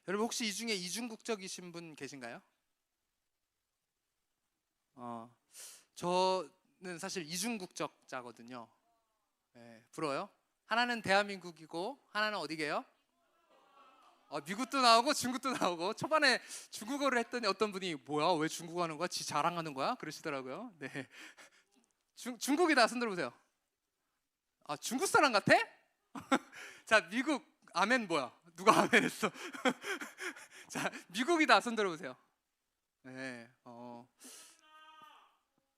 여러분 혹시 이 중에 이중국적이신 분 계신가요? 저는 사실 이중국적자거든요. 부러워요? 하나는 대한민국이고 하나는 어디게요? 미국도 나오고 중국도 나오고. 초반에 중국어를 했더니 어떤 분이 뭐야 왜 중국어 하는 거야? 지 자랑하는 거야? 그러시더라고요. 네. 중국이다. 손 들어보세요. 중국 사람 같아? 자, 미국 아멘 뭐야? 누가 아멘 했어? 자, 미국이다. 손 들어보세요. 네.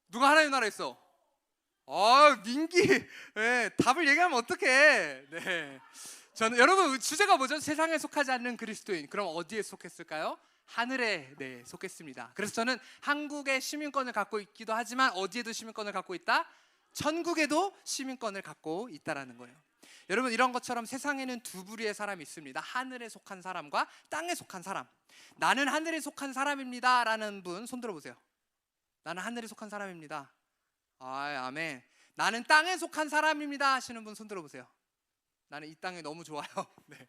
누가 하나님 나라 했어? 민기. 네, 답을 얘기하면 어떡해? 네. 저는 여러분 주제가 뭐죠? 세상에 속하지 않는 그리스도인. 그럼 어디에 속했을까요? 하늘에 속했습니다. 그래서 저는 한국의 시민권을 갖고 있기도 하지만 어디에도 시민권을 갖고 있다? 천국에도 시민권을 갖고 있다라는 거예요. 여러분 이런 것처럼 세상에는 두 부류의 사람이 있습니다. 하늘에 속한 사람과 땅에 속한 사람. 나는 하늘에 속한 사람입니다 라는 분 손 들어보세요. 나는 하늘에 속한 사람입니다. 아멘. 나는 땅에 속한 사람입니다 하시는 분 손 들어보세요. 나는 이 땅이 너무 좋아요. 네.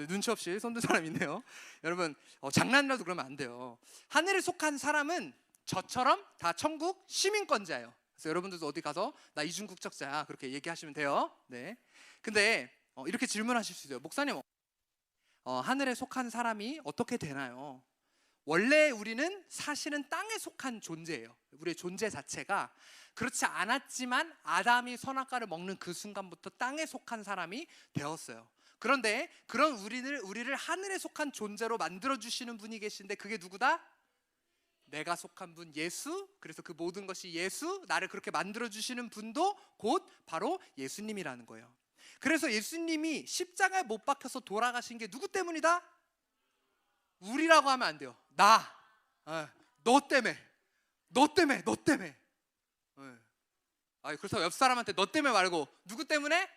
눈치 없이 손든 사람 있네요. 여러분 장난이라도 그러면 안 돼요. 하늘에 속한 사람은 저처럼 다 천국 시민권자예요. 그래서 여러분들도 어디 가서 나 이중국적자야 그렇게 얘기하시면 돼요. 네. 근데 이렇게 질문하실 수 있어요. 목사님, 하늘에 속한 사람이 어떻게 되나요? 원래 우리는 사실은 땅에 속한 존재예요. 우리의 존재 자체가 그렇지 않았지만 아담이 선악과를 먹는 그 순간부터 땅에 속한 사람이 되었어요. 그런데 그런 우리를 하늘에 속한 존재로 만들어주시는 분이 계신데 그게 누구다? 내가 속한 분 예수. 그래서 그 모든 것이 예수, 나를 그렇게 만들어주시는 분도 곧 바로 예수님이라는 거예요. 그래서 예수님이 십자가에 못 박혀서 돌아가신 게 누구 때문이다? 우리라고 하면 안 돼요. 너 때문에. 그래서 옆 사람한테 너 때문에 말고 누구 때문에?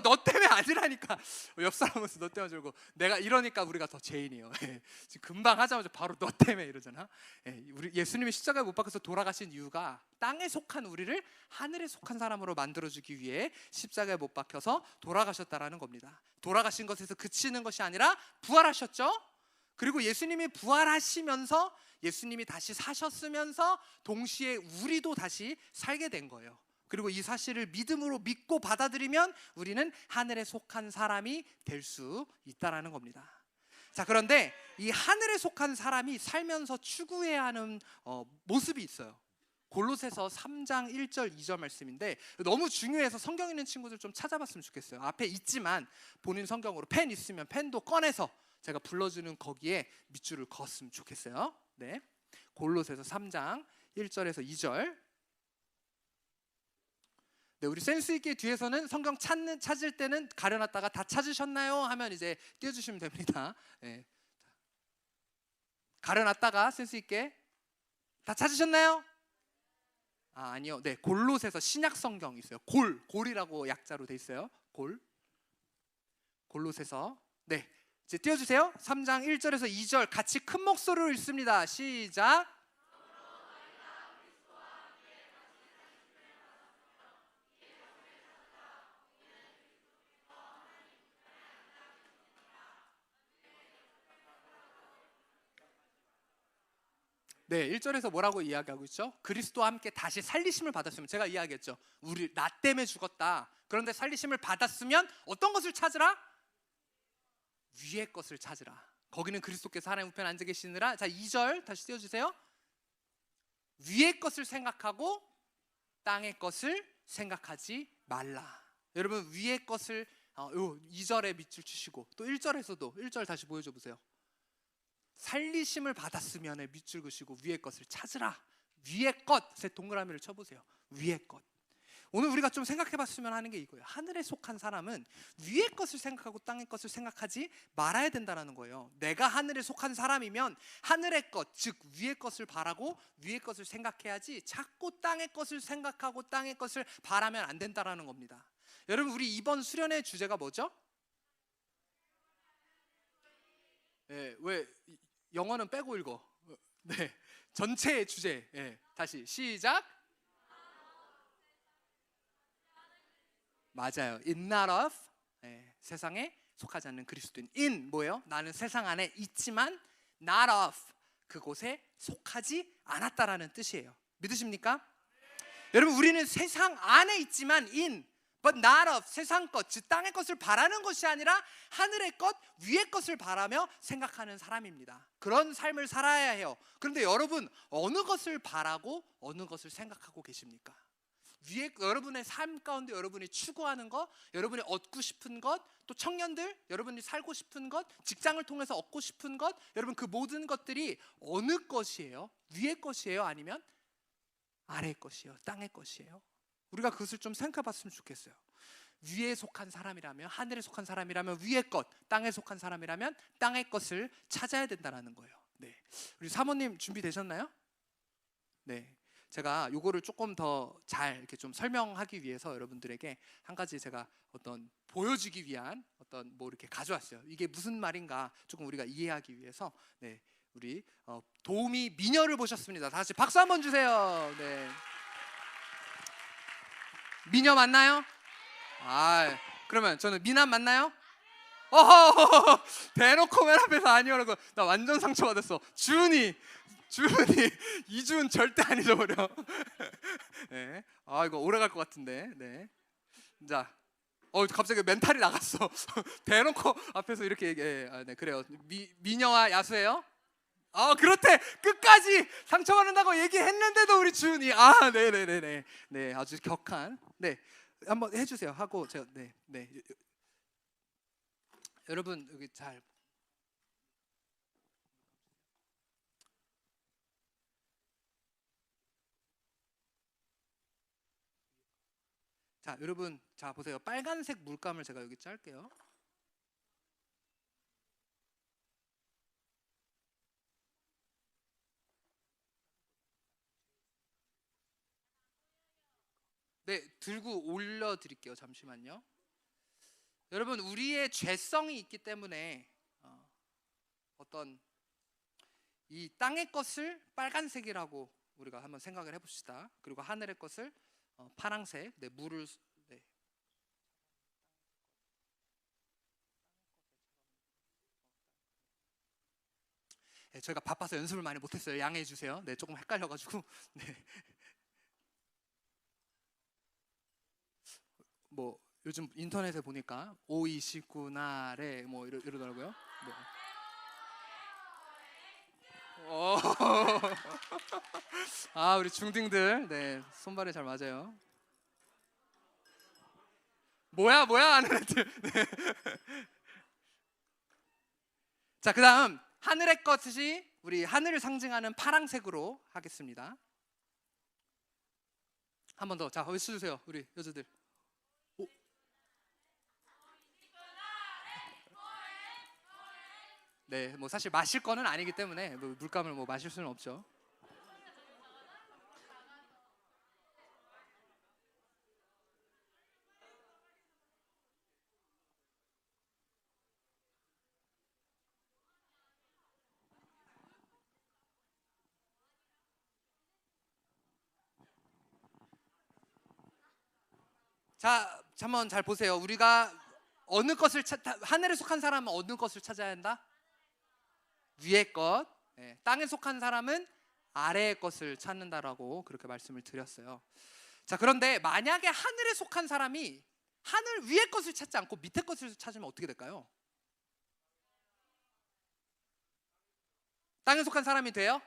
너 때문에 아니라니까. 옆 사람한테 너 때문에 줄고 내가 이러니까 우리가 더 죄인이에요. 지금 금방 하자마자 바로 너 때문에 이러잖아. 우리 예수님이 십자가에 못 박혀서 돌아가신 이유가 땅에 속한 우리를 하늘에 속한 사람으로 만들어주기 위해 십자가에 못 박혀서 돌아가셨다라는 겁니다. 돌아가신 것에서 그치는 것이 아니라 부활하셨죠. 그리고 예수님이 부활하시면서 예수님이 다시 사셨으면서 동시에 우리도 다시 살게 된 거예요. 그리고 이 사실을 믿음으로 믿고 받아들이면 우리는 하늘에 속한 사람이 될 수 있다라는 겁니다. 자, 그런데 이 하늘에 속한 사람이 살면서 추구해야 하는 모습이 있어요. 골로새서 3장 1절 2절 말씀인데 너무 중요해서 성경 있는 친구들 좀 찾아봤으면 좋겠어요. 앞에 있지만 본인 성경으로 펜 있으면 펜도 꺼내서 제가 불러주는 거기에 밑줄을 그었으면 좋겠어요. 네, 골로새서 3장 1절에서 2절. 네, 우리 센스 있게 뒤에서는 성경 찾을 때는 가려놨다가 다 찾으셨나요? 하면 이제 띄워주시면 됩니다. 네. 가려놨다가 센스 있게 다 찾으셨나요? 아니요. 네, 골로새서 신약 성경 있어요. 골이라고 약자로 돼 있어요. 골로새서. 네, 이제 띄워주세요. 3장 1절에서 2절 같이 큰 목소리로 읽습니다. 시작. 네, 1절에서 뭐라고 이야기하고 있죠? 그리스도와 함께 다시 살리심을 받았으면, 제가 이야기했죠. 나 때문에 죽었다. 그런데 살리심을 받았으면 어떤 것을 찾으라? 위의 것을 찾으라. 거기는 그리스도께서 하나님 우편에 앉아 계시느라. 자, 2절 다시 띄워주세요. 위의 것을 생각하고 땅의 것을 생각하지 말라. 여러분 위의 것을 2절에 밑줄 치시고 또 1절에서도 1절 다시 보여줘 보세요. 살리심을 받았으면 밑줄 그시고 위의 것을 찾으라. 위의 것에 동그라미를 쳐보세요. 위의 것. 오늘 우리가 좀 생각해봤으면 하는 게 이거예요. 하늘에 속한 사람은 위의 것을 생각하고 땅의 것을 생각하지 말아야 된다는 거예요. 내가 하늘에 속한 사람이면 하늘의 것, 즉 위의 것을 바라고 위의 것을 생각해야지 자꾸 땅의 것을 생각하고 땅의 것을 바라면 안 된다는 겁니다. 여러분 우리 이번 수련회 주제가 뭐죠? 왜 영어는 빼고 읽어? 네, 전체의 주제. 다시 시작. 맞아요. In not of. 세상에 속하지 않는 그리스도인. in 뭐예요? 나는 세상 안에 있지만 not of 그곳에 속하지 않았다라는 뜻이에요. 믿으십니까? 여러분 우리는 세상 안에 있지만 in but not of 세상 것, 즉 땅의 것을 바라는 것이 아니라 하늘의 것, 위의 것을 바라며 생각하는 사람입니다. 그런 삶을 살아야 해요. 그런데 여러분 어느 것을 바라고 어느 것을 생각하고 계십니까? 위에 여러분의 삶 가운데 여러분이 추구하는 것, 여러분이 얻고 싶은 것, 또 청년들 여러분이 살고 싶은 것, 직장을 통해서 얻고 싶은 것, 여러분 그 모든 것들이 어느 것이에요? 위의 것이에요? 아니면 아래의 것이에요? 땅의 것이에요? 우리가 그것을 좀 생각해 봤으면 좋겠어요. 위에 속한 사람이라면, 하늘에 속한 사람이라면 위의 것, 땅에 속한 사람이라면 땅의 것을 찾아야 된다는 거예요. 네, 우리 사모님 준비되셨나요? 네, 제가 요거를 조금 더 잘 이렇게 좀 설명하기 위해서 여러분들에게 한 가지 제가 어떤 보여주기 위한 어떤 뭐 이렇게 가져왔어요. 이게 무슨 말인가 조금 우리가 이해하기 위해서. 네, 우리 도우미 미녀를 모셨습니다. 다 같이 박수 한번 주세요. 네, 미녀 맞나요? 아, 그러면 저는 미남 맞나요? 어허, 대놓고 맨 앞에서 아니오라고. 나 완전 상처받았어. 주은이 이주은 절대 안 잊어버려. 네. 아 이거 오래 갈 것 같은데. 네. 자, 갑자기 멘탈이 나갔어. 대놓고 앞에서 이렇게 얘기해. 네, 그래요. 미녀와 야수예요? 그렇대. 끝까지 상처받는다고 얘기했는데도 우리 주은이. 네네네네. 네, 아주 격한. 네, 한번 해주세요. 하고 제가 네. 여러분 여기 잘. 자, 여러분 자 보세요. 빨간색 물감을 제가 여기 짤게요. 네, 들고 올려드릴게요. 잠시만요. 여러분 우리의 죄성이 있기 때문에 어떤 이 땅의 것을 빨간색이라고 우리가 한번 생각을 해봅시다. 그리고 하늘의 것을 파랑색, 네, 물을. 네. 네, 저희가 바빠서 연습을 많이 못했어요. 양해해 주세요. 네, 조금 헷갈려가지고. 네. 뭐 요즘 인터넷에 보니까 O29날에 뭐 이러더라고요. 네. 우리 중딩들, 네, 손발이 잘 맞아요. 뭐야 하는 애들. 네. 자, 그다음 하늘의 것이 우리 하늘을 상징하는 파랑색으로 하겠습니다. 한 번 더. 자, 외쳐주세요, 우리 여자들. 네, 뭐 사실 마실 거는 아니기 때문에 뭐 물감을 뭐 마실 수는 없죠. 자, 한번 잘 보세요. 우리가 어느 것을 하늘에 속한 사람은 어느 것을 찾아야 한다? 위의 것. 네, 땅에 속한 사람은 아래의 것을 찾는다라고 그렇게 말씀을 드렸어요. 자, 그런데 만약에 하늘에 속한 사람이 하늘 위의 것을 찾지 않고 밑에 것을 찾으면 어떻게 될까요? 땅에 속한 사람이 돼요?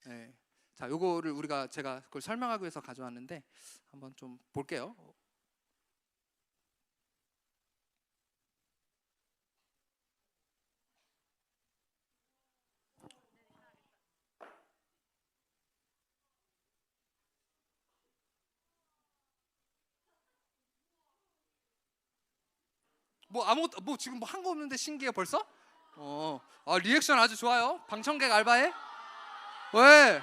네. 자, 요거를 제가 그걸 설명하기 위해서 가져왔는데 한번 좀 볼게요. 뭐 아무것도 뭐 지금 뭐 한 거 없는데 신기해 벌써? 리액션 아주 좋아요. 방청객 알바해? 왜?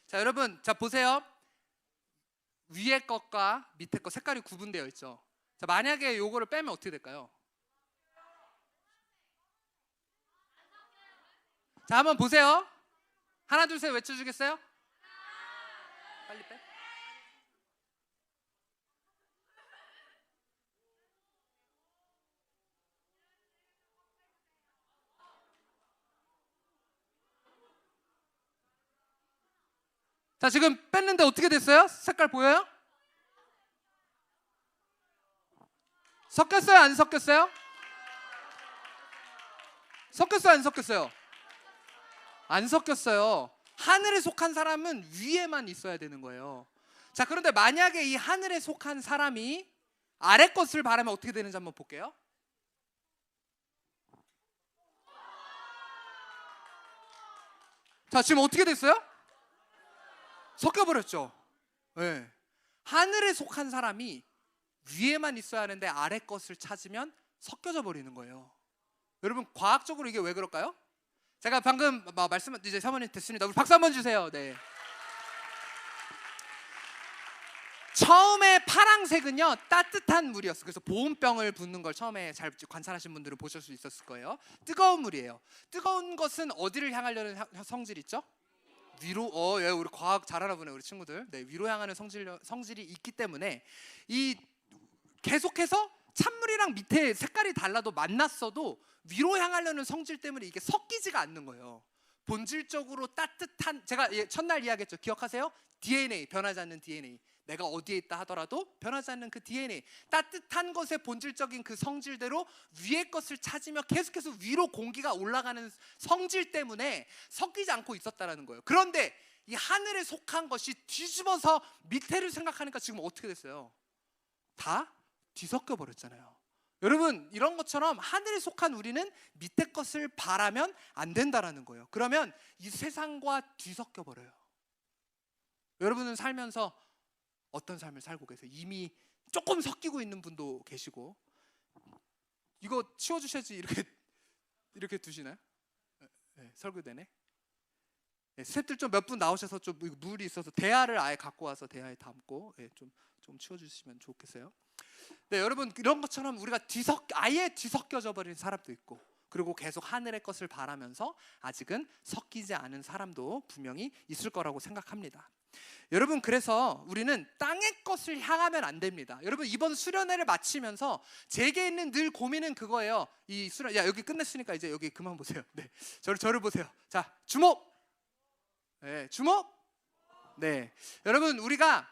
자, 여러분, 자 보세요. 위에 것과 밑에 것 색깔이 구분되어 있죠. 자, 만약에 요거를 빼면 어떻게 될까요? 자, 한번 보세요. 하나, 둘, 셋 외쳐주겠어요? 빨리 빼. 자, 지금 뺐는데 어떻게 됐어요? 색깔 보여요? 섞였어요? 안 섞였어요? 섞였어요? 안 섞였어요? 안 섞였어요. 하늘에 속한 사람은 위에만 있어야 되는 거예요. 자, 그런데 만약에 이 하늘에 속한 사람이 아래 것을 바라면 어떻게 되는지 한번 볼게요. 자, 지금 어떻게 됐어요? 섞여버렸죠. 네. 하늘에 속한 사람이 위에만 있어야 하는데 아래 것을 찾으면 섞여져 버리는 거예요. 여러분, 과학적으로 이게 왜 그럴까요? 제가 방금 말씀 이제 사모님 됐습니다. 우리 박수 한번 주세요. 네. 처음에 파랑색은요 따뜻한 물이었어요. 그래서 보온병을 붓는 걸 처음에 잘 관찰하신 분들은 보실 수 있었을 거예요. 뜨거운 물이에요. 뜨거운 것은 어디를 향하려는 성질 있죠? 위로. 예, 우리 과학 잘하나 보네 우리 친구들. 네, 위로 향하는 성질이 있기 때문에 이 계속해서 찬물이랑 밑에 색깔이 달라도 만났어도 위로 향하려는 성질 때문에 이게 섞이지가 않는 거예요. 본질적으로 따뜻한, 제가 첫날 이야기했죠. 기억하세요? DNA, 변하지 않는 DNA. 내가 어디에 있다 하더라도 변하지 않는 그 DNA, 따뜻한 것의 본질적인 그 성질대로 위의 것을 찾으며 계속해서 위로 공기가 올라가는 성질 때문에 섞이지 않고 있었다는 거예요. 그런데 이 하늘에 속한 것이 뒤집어서 밑에를 생각하니까 지금 어떻게 됐어요? 다 뒤섞여 버렸잖아요. 여러분, 이런 것처럼 하늘에 속한 우리는 밑에 것을 바라면 안 된다라는 거예요. 그러면 이 세상과 뒤섞여 버려요. 여러분은 살면서 어떤 삶을 살고 계세요? 이미 조금 섞이고 있는 분도 계시고. 이거 치워주셔야지. 이렇게 두시나요? 네, 설교되네. 네, 스태프들 좀 몇 분 나오셔서 좀 물이 있어서 대야를 아예 갖고 와서 대야에 담고, 네, 좀 치워주시면 좋겠어요. 네, 여러분, 이런 것처럼 우리가 아예 뒤섞여져 버린 사람도 있고, 그리고 계속 하늘의 것을 바라면서 아직은 섞이지 않은 사람도 분명히 있을 거라고 생각합니다. 여러분, 그래서 우리는 땅의 것을 향하면 안 됩니다. 여러분, 이번 수련회를 마치면서 제게 있는 늘 고민은 그거예요. 이 수련, 여기 끝냈으니까 이제 여기 그만 보세요. 네, 저를 보세요. 자, 주목. 네, 주목. 네, 여러분, 우리가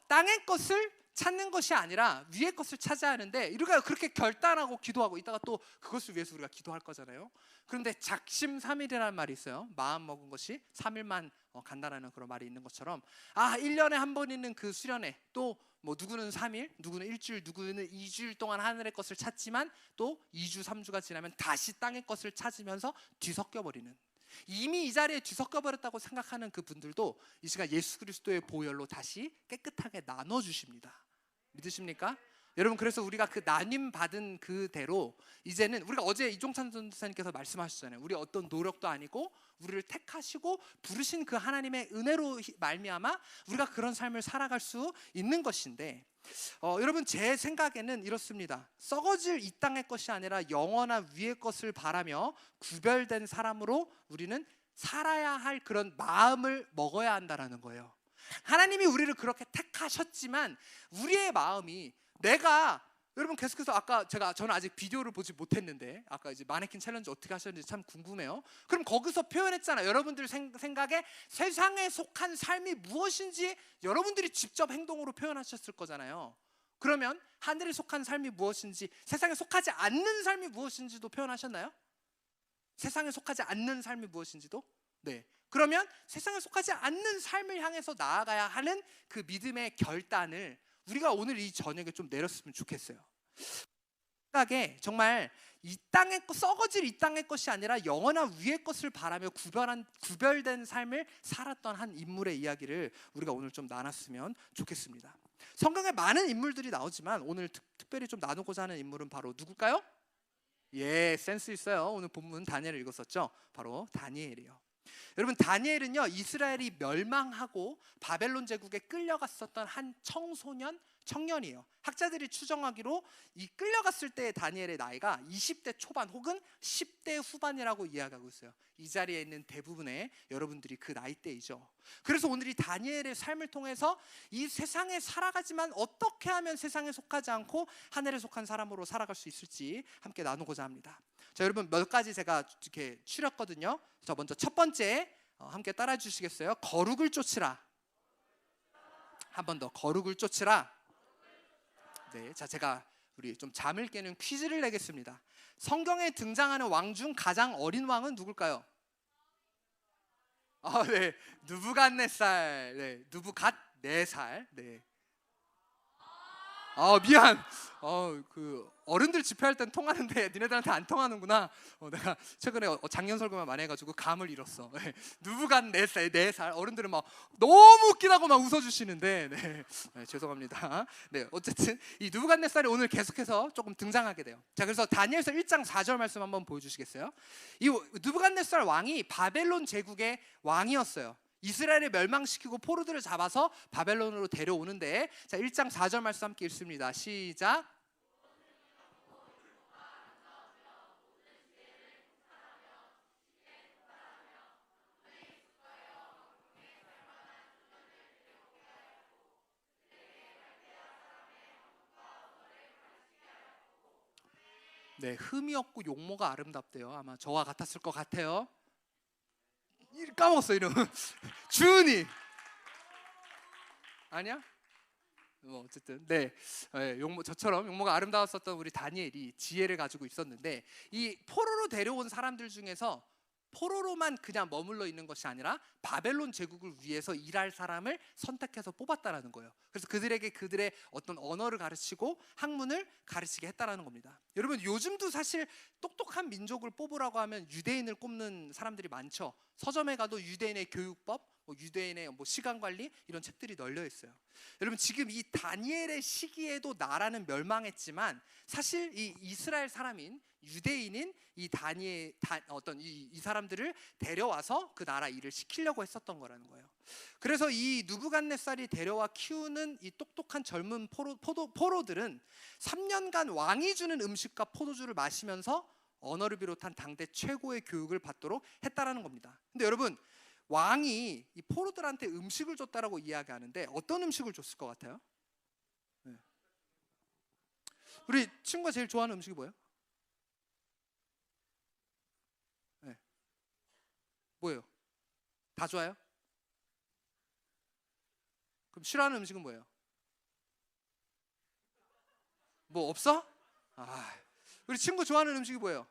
땅의 것을 찾는 것이 아니라 위의 것을 찾아야 하는데, 우리가 그렇게 결단하고 기도하고 이따가 또 그것을 위해서 우리가 기도할 거잖아요. 그런데 작심삼일이라는 말이 있어요. 마음 먹은 것이 3일만 간다라는 그런 말이 있는 것처럼, 1년에 한 번 있는 그 수련회, 또 뭐 누구는 3일, 누구는 일주일, 누구는 2주일 동안 하늘의 것을 찾지만 또 2주, 3주가 지나면 다시 땅의 것을 찾으면서 뒤섞여 버리는, 이미 이 자리에 뒤섞여 버렸다고 생각하는 그 분들도 이 시간 예수 그리스도의 보혈로 다시 깨끗하게 나눠주십니다. 믿으십니까? 여러분, 그래서 우리가 그 나님 받은 그대로 이제는 우리가 어제 이종찬 전도사님께서 말씀하셨잖아요. 우리 어떤 노력도 아니고 우리를 택하시고 부르신 그 하나님의 은혜로 말미암아 우리가 그런 삶을 살아갈 수 있는 것인데, 여러분, 제 생각에는 이렇습니다. 썩어질 이 땅의 것이 아니라 영원한 위의 것을 바라며 구별된 사람으로 우리는 살아야 할 그런 마음을 먹어야 한다라는 거예요. 하나님이 우리를 그렇게 택하셨지만 우리의 마음이, 여러분, 계속해서 저는 아직 비디오를 보지 못했는데 아까 이제 마네킹 챌린지 어떻게 하셨는지 참 궁금해요. 그럼 거기서 표현했잖아요. 여러분들 생각에 세상에 속한 삶이 무엇인지 여러분들이 직접 행동으로 표현하셨을 거잖아요. 그러면 하늘에 속한 삶이 무엇인지, 세상에 속하지 않는 삶이 무엇인지도 표현하셨나요? 세상에 속하지 않는 삶이 무엇인지도? 네. 그러면 세상에 속하지 않는 삶을 향해서 나아가야 하는 그 믿음의 결단을 우리가 오늘 이 저녁에 좀 내렸으면 좋겠어요. 생각에 정말 이 땅의 썩어질 이 땅의 것이 아니라 영원한 위의 것을 바라며 구별된 삶을 살았던 한 인물의 이야기를 우리가 오늘 좀 나눴으면 좋겠습니다. 성경에 많은 인물들이 나오지만 오늘 특별히 좀 나누고자 하는 인물은 바로 누굴까요? 예, 센스 있어요. 오늘 본문 다니엘을 읽었었죠. 바로 다니엘이에요. 여러분, 다니엘은요, 이스라엘이 멸망하고 바벨론 제국에 끌려갔었던 한 청년이에요. 학자들이 추정하기로 이 끌려갔을 때의 다니엘의 나이가 20대 초반 혹은 10대 후반이라고 이야기하고 있어요. 이 자리에 있는 대부분의 여러분들이 그 나이대이죠. 그래서 오늘 이 다니엘의 삶을 통해서 이 세상에 살아가지만 어떻게 하면 세상에 속하지 않고 하늘에 속한 사람으로 살아갈 수 있을지 함께 나누고자 합니다. 자, 여러분, 몇 가지 제가 이렇게 추렸거든요. 자, 먼저 첫 번째, 함께 따라해 주시겠어요? 거룩을 쫓으라. 한 번 더, 거룩을 쫓으라. 네, 자, 제가 우리 좀 잠을 깨는 퀴즈를 내겠습니다. 성경에 등장하는 왕 중 가장 어린 왕은 누굴까요? 네, 느부갓네살. 네, 느부갓네살. 네. 미안. 그 어른들 집회할 땐 통하는데 니네들한테 안 통하는구나. 내가 최근에 작년 설교만 많이 해가지고 감을 잃었어. 네. 느부갓네살 4살. 어른들은 막 너무 웃기다고 막 웃어주시는데, 네, 죄송합니다. 네, 어쨌든 이 느부갓네살이 오늘 계속해서 조금 등장하게 돼요. 자, 그래서 다니엘서 1장 4절 말씀 한번 보여주시겠어요? 이 느부갓네살 왕이 바벨론 제국의 왕이었어요. 이스라엘을 멸망시키고 포로들을 잡아서 바벨론으로 데려오는데, 자, 1장 4절 말씀 함께 읽습니다. 시작. 네, 흠이 없고 용모가 아름답대요. 아마 저와 같았을 것 같아요. 까먹었어 이름. 주은이 아니야? 어쨌든 네, 용모, 저처럼 용모가 아름다웠었던 우리 다니엘이 지혜를 가지고 있었는데, 이 포로로 데려온 사람들 중에서 포로로만 그냥 머물러 있는 것이 아니라 바벨론 제국을 위해서 일할 사람을 선택해서 뽑았다라는 거예요. 그래서 그들에게 그들의 어떤 언어를 가르치고 학문을 가르치게 했다라는 겁니다. 여러분, 요즘도 사실 똑똑한 민족을 뽑으라고 하면 유대인을 꼽는 사람들이 많죠. 서점에 가도 유대인의 교육법, 유대인의 시간 관리 이런 책들이 널려 있어요. 여러분, 지금 이 다니엘의 시기에도 나라는 멸망했지만 사실 이 이스라엘 사람인 유대인인 이 이 사람들을 데려와서 그 나라 일을 시키려고 했었던 거라는 거예요. 그래서 이 느부갓네살이 데려와 키우는 이 똑똑한 젊은 포로들은 3년간 왕이 주는 음식과 포도주를 마시면서 언어를 비롯한 당대 최고의 교육을 받도록 했다라는 겁니다. 근데 여러분, 왕이 이 포로들한테 음식을 줬다라고 이야기하는데 어떤 음식을 줬을 것 같아요? 네. 우리 친구가 제일 좋아하는 음식이 뭐예요? 네. 뭐예요? 다 좋아요? 그럼 싫어하는 음식은 뭐예요? 뭐 없어? 우리 친구 좋아하는 음식이 뭐예요?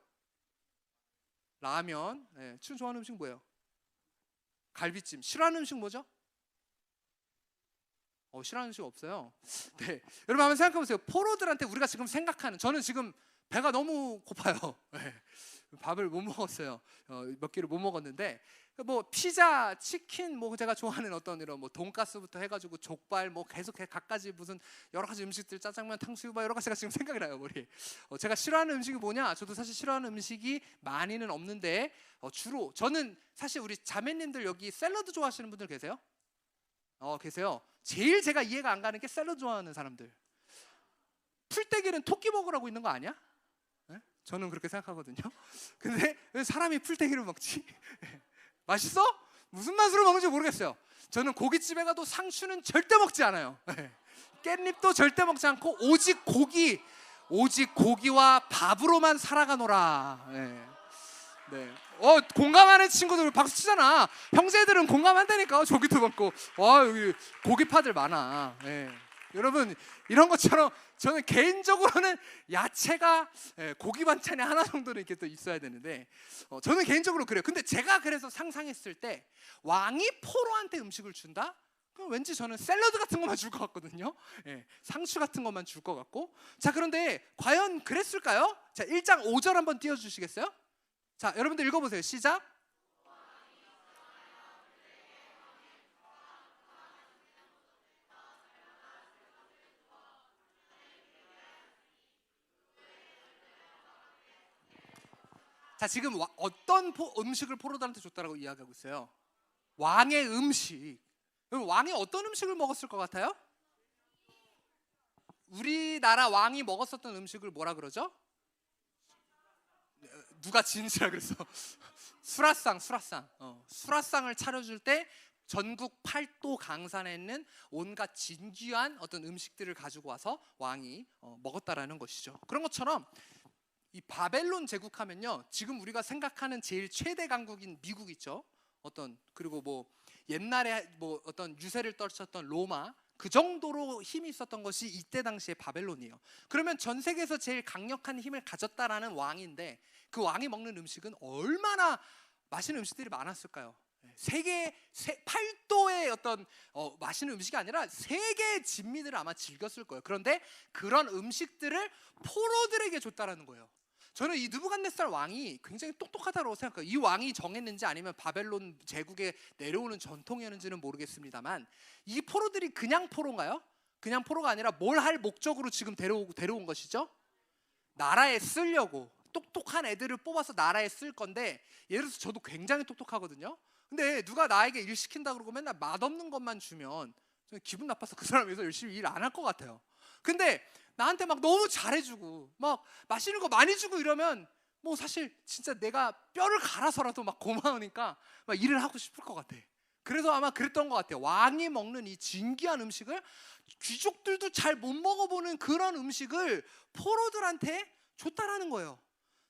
라면. 네. 친구 좋아하는 음식 뭐예요? 갈비찜. 싫어하는 음식 뭐죠? 싫어하는 음식 없어요. 네, 여러분 한번 생각해 보세요. 포로들한테 우리가 지금 생각하는, 저는 지금 배가 너무 고파요. 네, 밥을 못 먹었어요. 몇 끼를 못 먹었는데, 피자, 치킨, 제가 좋아하는 어떤 이런 돈가스부터 해가지고 족발, 계속 갖가지 무슨 여러 가지 음식들, 짜장면, 탕수육, 여러 가지가 지금 생각이 나요, 머리. 제가 싫어하는 음식이 뭐냐? 저도 사실 싫어하는 음식이 많이는 없는데, 주로 저는 사실 우리 자매님들 여기 샐러드 좋아하시는 분들 계세요? 계세요. 제일 제가 이해가 안 가는 게 샐러드 좋아하는 사람들. 풀떼기는 토끼 먹으라고 있는 거 아니야? 네? 저는 그렇게 생각하거든요. 근데 왜 사람이 풀떼기를 먹지? 맛있어? 무슨 맛으로 먹는지 모르겠어요. 저는 고깃집에 가도 상추는 절대 먹지 않아요. 깻잎도 절대 먹지 않고 오직 고기와 밥으로만 살아가노라. 네. 공감하는 친구들 박수 치잖아. 형제들은 공감한다니까. 조기도 먹고. 여기 고기파들 많아. 네. 여러분, 이런 것처럼 저는 개인적으로는 야채가 고기 반찬이 하나 정도는 이렇게 또 있어야 되는데, 저는 개인적으로 그래요. 근데 제가 그래서 상상했을 때 왕이 포로한테 음식을 준다? 그럼 왠지 저는 샐러드 같은 것만 줄 것 같거든요. 상추 같은 것만 줄 것 같고. 자, 그런데 과연 그랬을까요? 자, 1장 5절 한번 띄워주시겠어요? 자, 여러분들 읽어보세요. 시작. 자, 자, 지금 어떤 음식을 포로들한테 줬다라고 이야기하고 있어요? 왕의 음식. 그럼 왕이 어떤 음식을 먹었을 것 같아요? 우리나라 왕이 먹었었던 음식을 뭐라 그러죠? 누가 진수라 그랬어? 수라상. 수라상을 차려줄 때 전국 팔도 강산에 있는 온갖 진귀한 어떤 음식들을 가지고 와서 왕이 먹었다라는 것이죠. 그런 것처럼 이 바벨론 제국하면요, 지금 우리가 생각하는 제일 최대 강국인 미국 있죠. 그리고 뭐 옛날에 뭐 어떤 유세를 떨쳤던 로마, 그 정도로 힘이 있었던 것이 이때 당시에 바벨론이에요. 그러면 전 세계에서 제일 강력한 힘을 가졌다라는 왕인데, 그 왕이 먹는 음식은 얼마나 맛있는 음식들이 많았을까요? 세계 팔도의 어떤 맛있는 음식이 아니라 세계의 진미들을 아마 즐겼을 거예요. 그런데 그런 음식들을 포로들에게 줬다라는 거예요. 저는 이 느부갓네살 왕이 굉장히 똑똑하다고 생각해요. 이 왕이 정했는지 아니면 바벨론 제국에 내려오는 전통이었는지는 모르겠습니다만, 이 포로들이 그냥 포로인가요? 그냥 포로가 아니라 뭘 할 목적으로 지금 데려온 것이죠? 나라에 쓰려고 똑똑한 애들을 뽑아서 나라에 쓸 건데, 예를 들어서 저도 굉장히 똑똑하거든요. 근데 누가 나에게 일 시킨다 그러고 맨날 맛없는 것만 주면 저는 기분 나빠서 그 사람 위해서 열심히 일 안 할 것 같아요. 근데 나한테 막 너무 잘해주고 막 맛있는 거 많이 주고 이러면 뭐 사실 진짜 내가 뼈를 갈아서라도 막 고마우니까 막 일을 하고 싶을 것 같아. 그래서 아마 그랬던 것 같아요. 왕이 먹는 이 진귀한 음식을, 귀족들도 잘 못 먹어보는 그런 음식을 포로들한테 줬다라는 거예요.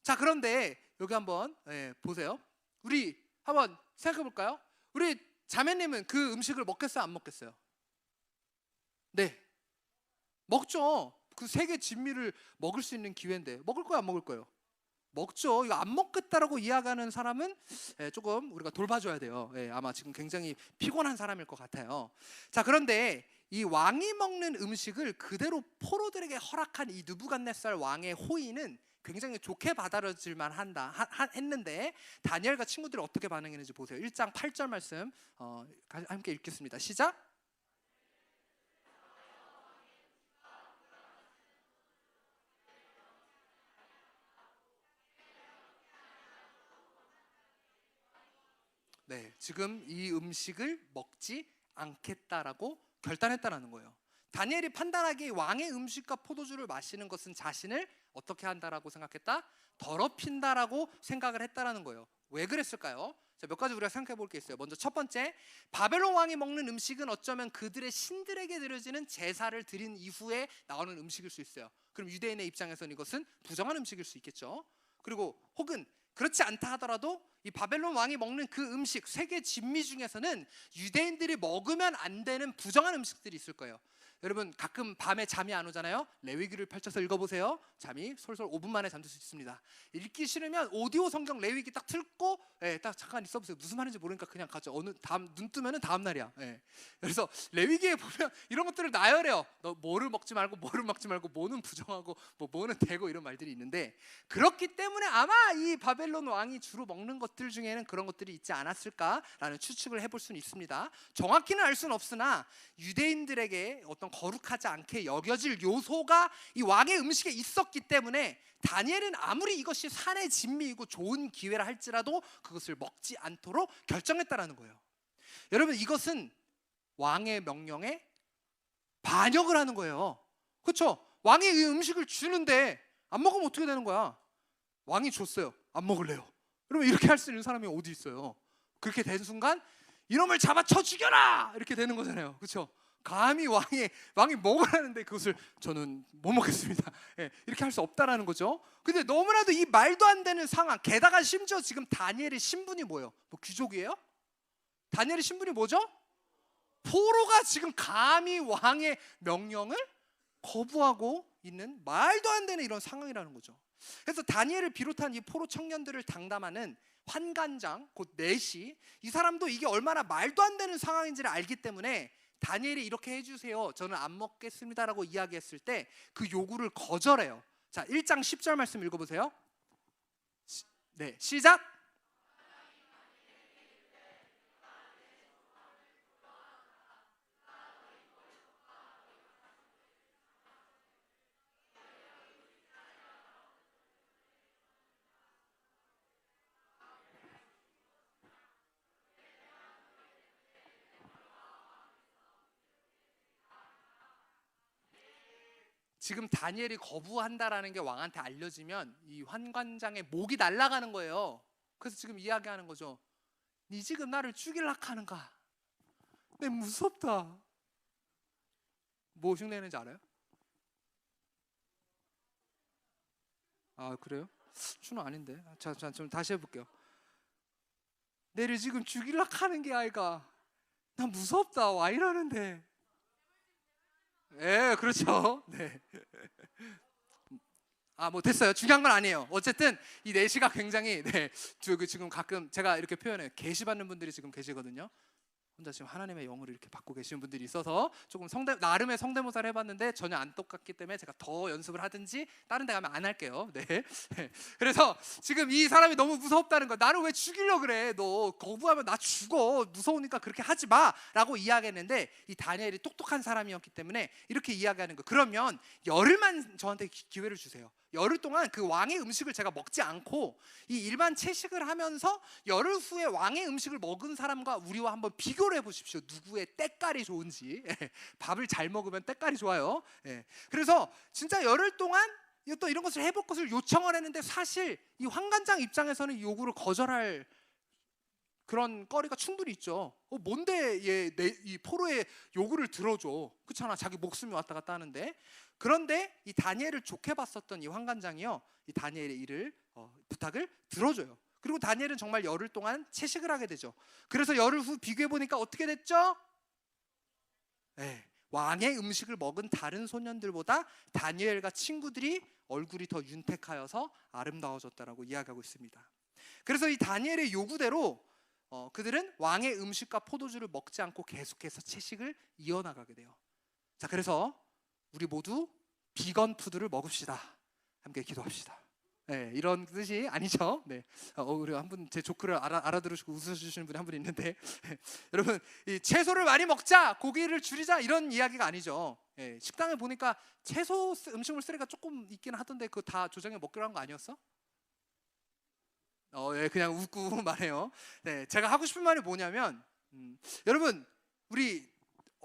자, 그런데 여기 한번 보세요. 우리 한번 생각해 볼까요? 우리 자매님은 그 음식을 먹겠어요, 안 먹겠어요? 네, 먹죠. 그 세계 진미를 먹을 수 있는 기회인데 먹을 거야, 안 먹을 거예요? 먹죠. 이거 안 먹겠다라고 이야기하는 사람은 조금 우리가 돌봐줘야 돼요. 아마 지금 굉장히 피곤한 사람일 것 같아요. 자, 그런데 이 왕이 먹는 음식을 그대로 포로들에게 허락한 이 느부갓네살 왕의 호의는 굉장히 좋게 받아들여질만 했는데, 다니엘과 친구들이 어떻게 반응했는지 보세요. 1장 8절 말씀 함께 읽겠습니다. 시작. 네, 지금 이 음식을 먹지 않겠다라고 결단했다라는 거예요. 다니엘이 판단하기에 왕의 음식과 포도주를 마시는 것은 자신을 어떻게 한다라고 생각했다? 더럽힌다라고 생각을 했다라는 거예요. 왜 그랬을까요? 자, 몇 가지 우리가 생각해 볼 게 있어요. 먼저 첫 번째, 바벨론 왕이 먹는 음식은 어쩌면 그들의 신들에게 드려지는 제사를 드린 이후에 나오는 음식일 수 있어요. 그럼 유대인의 입장에서는 이것은 부정한 음식일 수 있겠죠. 그리고 혹은 그렇지 않다 하더라도 이 바벨론 왕이 먹는 그 음식, 세계 진미 중에서는 유대인들이 먹으면 안 되는 부정한 음식들이 있을 거예요. 여러분 가끔 밤에 잠이 안 오잖아요. 레위기를 펼쳐서 읽어보세요. 잠이 솔솔 5분 만에 잠들 수 있습니다. 읽기 싫으면 오디오 성경 레위기 딱 틀고 딱 잠깐 있어보세요. 무슨 말인지 모르니까 그냥 가죠. 눈 뜨면은 다음 날이야. 그래서 레위기에 보면 이런 것들을 나열해요. 너 뭐를 먹지 말고 뭐는 부정하고 뭐는 되고 이런 말들이 있는데, 그렇기 때문에 아마 이 바벨론 왕이 주로 먹는 것들 중에는 그런 것들이 있지 않았을까라는 추측을 해볼 수는 있습니다. 정확히는 알 수는 없으나 유대인들에게 어떤 거룩하지 않게 여겨질 요소가 이 왕의 음식에 있었기 때문에 다니엘은 아무리 이것이 산의 진미이고 좋은 기회라 할지라도 그것을 먹지 않도록 결정했다라는 거예요. 여러분, 이것은 왕의 명령에 반역을 하는 거예요. 그렇죠? 왕이 이 음식을 주는데 안 먹으면 어떻게 되는 거야? 왕이 줬어요. 안 먹을래요. 그러면 이렇게 할 수 있는 사람이 어디 있어요? 그렇게 된 순간 이놈을 잡아쳐 죽여라! 이렇게 되는 거잖아요. 그렇죠? 감히 왕이 먹으라는데 그것을 저는 못 먹겠습니다. 이렇게 할 수 없다라는 거죠. 근데 너무나도 이 말도 안 되는 상황, 게다가 심지어 지금 다니엘의 신분이 뭐예요? 뭐 귀족이에요? 다니엘의 신분이 뭐죠? 포로가 지금 감히 왕의 명령을 거부하고 있는 말도 안 되는 이런 상황이라는 거죠. 그래서 다니엘을 비롯한 이 포로 청년들을 당담하는 환관장, 곧 내시, 이 사람도 이게 얼마나 말도 안 되는 상황인지를 알기 때문에 다니엘이 이렇게 해주세요, 저는 안 먹겠습니다라고 이야기했을 때 그 요구를 거절해요. 자, 1장 10절 말씀 읽어보세요. 네, 시작. 지금 다니엘이 거부한다라는 게 왕한테 알려지면 이 환관장의 목이 날아가는 거예요. 그래서 지금 이야기하는 거죠. 니 지금 나를 죽일라 하는가? 내 무섭다. 뭐 흉내내는지 알아요? 아, 그래요? 추는 아닌데. 자, 좀 다시 해볼게요. 내를 지금 죽일라 하는 게 아이가. 나 무섭다. 와 이러는데. 예, 그렇죠. 네. 아, 뭐 됐어요. 중요한 건 아니에요. 어쨌든 이 내시가 굉장히 지금 가끔 제가 이렇게 표현해요. 계시 받는 분들이 지금 계시거든요. 혼자 지금 하나님의 영을 이렇게 받고 계시는 분들이 있어서 조금 나름의 성대모사를 해봤는데 전혀 안 똑같기 때문에 제가 더 연습을 하든지 다른 데 가면 안 할게요. 네. 그래서 지금 이 사람이 너무 무섭다는 거. 나를 왜 죽이려고 그래? 너 거부하면 나 죽어. 무서우니까 그렇게 하지 마 라고 이야기했는데 이 다니엘이 똑똑한 사람이었기 때문에 이렇게 이야기하는 거. 그러면 열흘만 저한테 기회를 주세요. 열흘 동안 그 왕의 음식을 제가 먹지 않고 이 일반 채식을 하면서 열흘 후에 왕의 음식을 먹은 사람과 우리와 한번 비교를 해보십시오. 누구의 때깔이 좋은지. 밥을 잘 먹으면 때깔이 좋아요. 그래서 진짜 열흘 동안 또 이런 것을 해볼 것을 요청을 했는데 사실 이 환관장 입장에서는 이 요구를 거절할 그런 거리가 충분히 있죠. 뭔데 이 포로의 요구를 들어줘. 그렇잖아. 자기 목숨이 왔다 갔다 하는데. 그런데 이 다니엘을 좋게 봤었던 이 환관장이요, 이 다니엘의 부탁을 들어줘요. 그리고 다니엘은 정말 열흘 동안 채식을 하게 되죠. 그래서 열흘 후 비교해 보니까 어떻게 됐죠? 왕의 음식을 먹은 다른 소년들보다 다니엘과 친구들이 얼굴이 더 윤택하여서 아름다워졌다라고 이야기하고 있습니다. 그래서 이 다니엘의 요구대로 그들은 왕의 음식과 포도주를 먹지 않고 계속해서 채식을 이어나가게 돼요. 자, 그래서 우리 모두 비건 푸드를 먹읍시다. 함께 기도합시다. 이런 뜻이 아니죠. 우리 한 분 제 조크를 알아들으시고 웃으시는 분이 한 분 있는데 여러분, 이 채소를 많이 먹자, 고기를 줄이자 이런 이야기가 아니죠. 식당에 보니까 채소 음식물 쓰레기가 조금 있긴 하던데 그거 다 조정해 먹기로 한 거 아니었어? 그냥 웃고 말해요. 제가 하고 싶은 말이 뭐냐면 여러분, 우리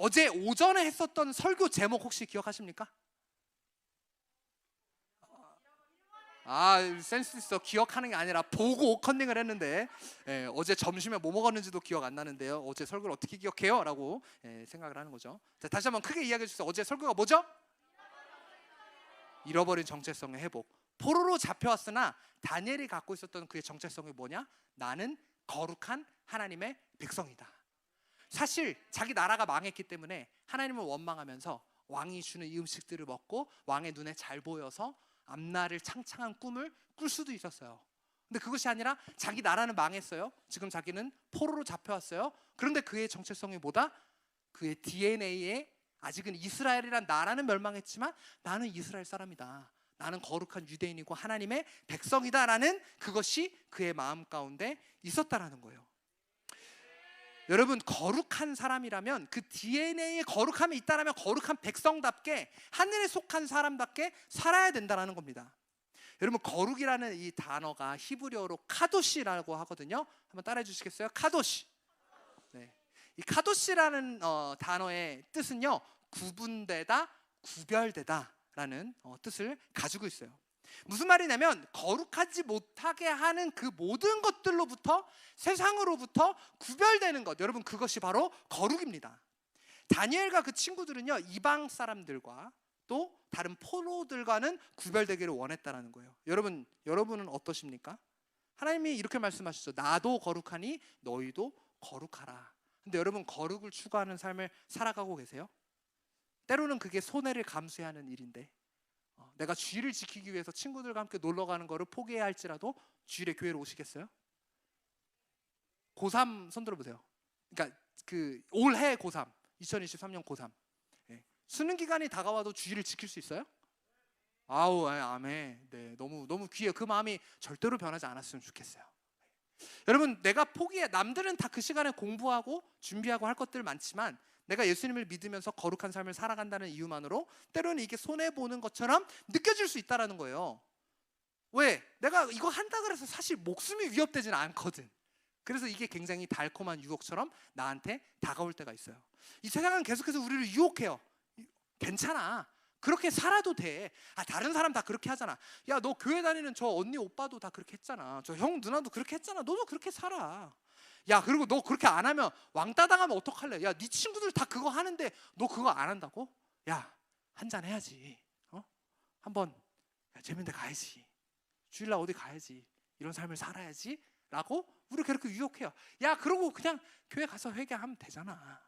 어제 오전에 했었던 설교 제목 혹시 기억하십니까? 센스 있어. 기억하는 게 아니라 보고 컨닝을 했는데 어제 점심에 뭐 먹었는지도 기억 안 나는데요. 어제 설교를 어떻게 기억해요? 라고 생각을 하는 거죠. 자, 다시 한번 크게 이야기해 주세요. 어제 설교가 뭐죠? 잃어버린 정체성의 회복. 포로로 잡혀왔으나 다니엘이 갖고 있었던 그의 정체성이 뭐냐? 나는 거룩한 하나님의 백성이다. 사실 자기 나라가 망했기 때문에 하나님을 원망하면서 왕이 주는 이 음식들을 먹고 왕의 눈에 잘 보여서 앞날을 창창한 꿈을 꿀 수도 있었어요. 근데 그것이 아니라 자기 나라는 망했어요. 지금 자기는 포로로 잡혀왔어요. 그런데 그의 정체성이 뭐다? 그의 DNA에 아직은 이스라엘이란 나라는 멸망했지만 나는 이스라엘 사람이다. 나는 거룩한 유대인이고 하나님의 백성이다 라는 그것이 그의 마음 가운데 있었다라는 거예요. 여러분, 거룩한 사람이라면 그 DNA에 거룩함이 있다라면 거룩한 백성답게 하늘에 속한 사람답게 살아야 된다는 겁니다. 여러분, 거룩이라는 이 단어가 히브리어로 카도시라고 하거든요. 한번 따라해 주시겠어요? 카도시. 이 카도시라는 단어의 뜻은요, 구분되다, 구별되다 라는 뜻을 가지고 있어요. 무슨 말이냐면 거룩하지 못하게 하는 그 모든 것들로부터, 세상으로부터 구별되는 것, 여러분 그것이 바로 거룩입니다. 다니엘과 그 친구들은요, 이방 사람들과 또 다른 포로들과는 구별되기를 원했다라는 거예요. 여러분은 어떠십니까? 하나님이 이렇게 말씀하시죠. 나도 거룩하니 너희도 거룩하라. 근데 여러분, 거룩을 추구하는 삶을 살아가고 계세요? 때로는 그게 손해를 감수해야 하는 일인데 내가 주일을 지키기 위해서 친구들과 함께 놀러 가는 거를 포기해야 할지라도 주일에 교회로 오시겠어요? 고3 손 들어보세요. 그러니까 그 올해 고3, 2023년 고3 수능 기간이 다가와도 주일을 지킬 수 있어요? 아멘. 너무 귀해요. 그 마음이 절대로 변하지 않았으면 좋겠어요. 여러분, 내가 포기해. 남들은 다 그 시간에 공부하고 준비하고 할 것들 많지만 내가 예수님을 믿으면서 거룩한 삶을 살아간다는 이유만으로 때로는 이게 손해보는 것처럼 느껴질 수 있다는 거예요. 왜? 내가 이거 한다 그래서 사실 목숨이 위협되지는 않거든. 그래서 이게 굉장히 달콤한 유혹처럼 나한테 다가올 때가 있어요. 이 세상은 계속해서 우리를 유혹해요. 괜찮아. 그렇게 살아도 돼. 다른 사람 다 그렇게 하잖아. 야, 너 교회 다니는 저 언니 오빠도 다 그렇게 했잖아. 저 형 누나도 그렇게 했잖아. 너도 그렇게 살아. 야, 그리고 너 그렇게 안 하면 왕따 당하면 어떡할래? 야, 네 친구들 다 그거 하는데 너 그거 안 한다고? 야, 한잔 해야지. 한번 재밌는 데 가야지. 주일날 어디 가야지. 이런 삶을 살아야지. 라고 우리 그렇게 유혹해요. 야, 그러고 그냥 교회 가서 회개하면 되잖아.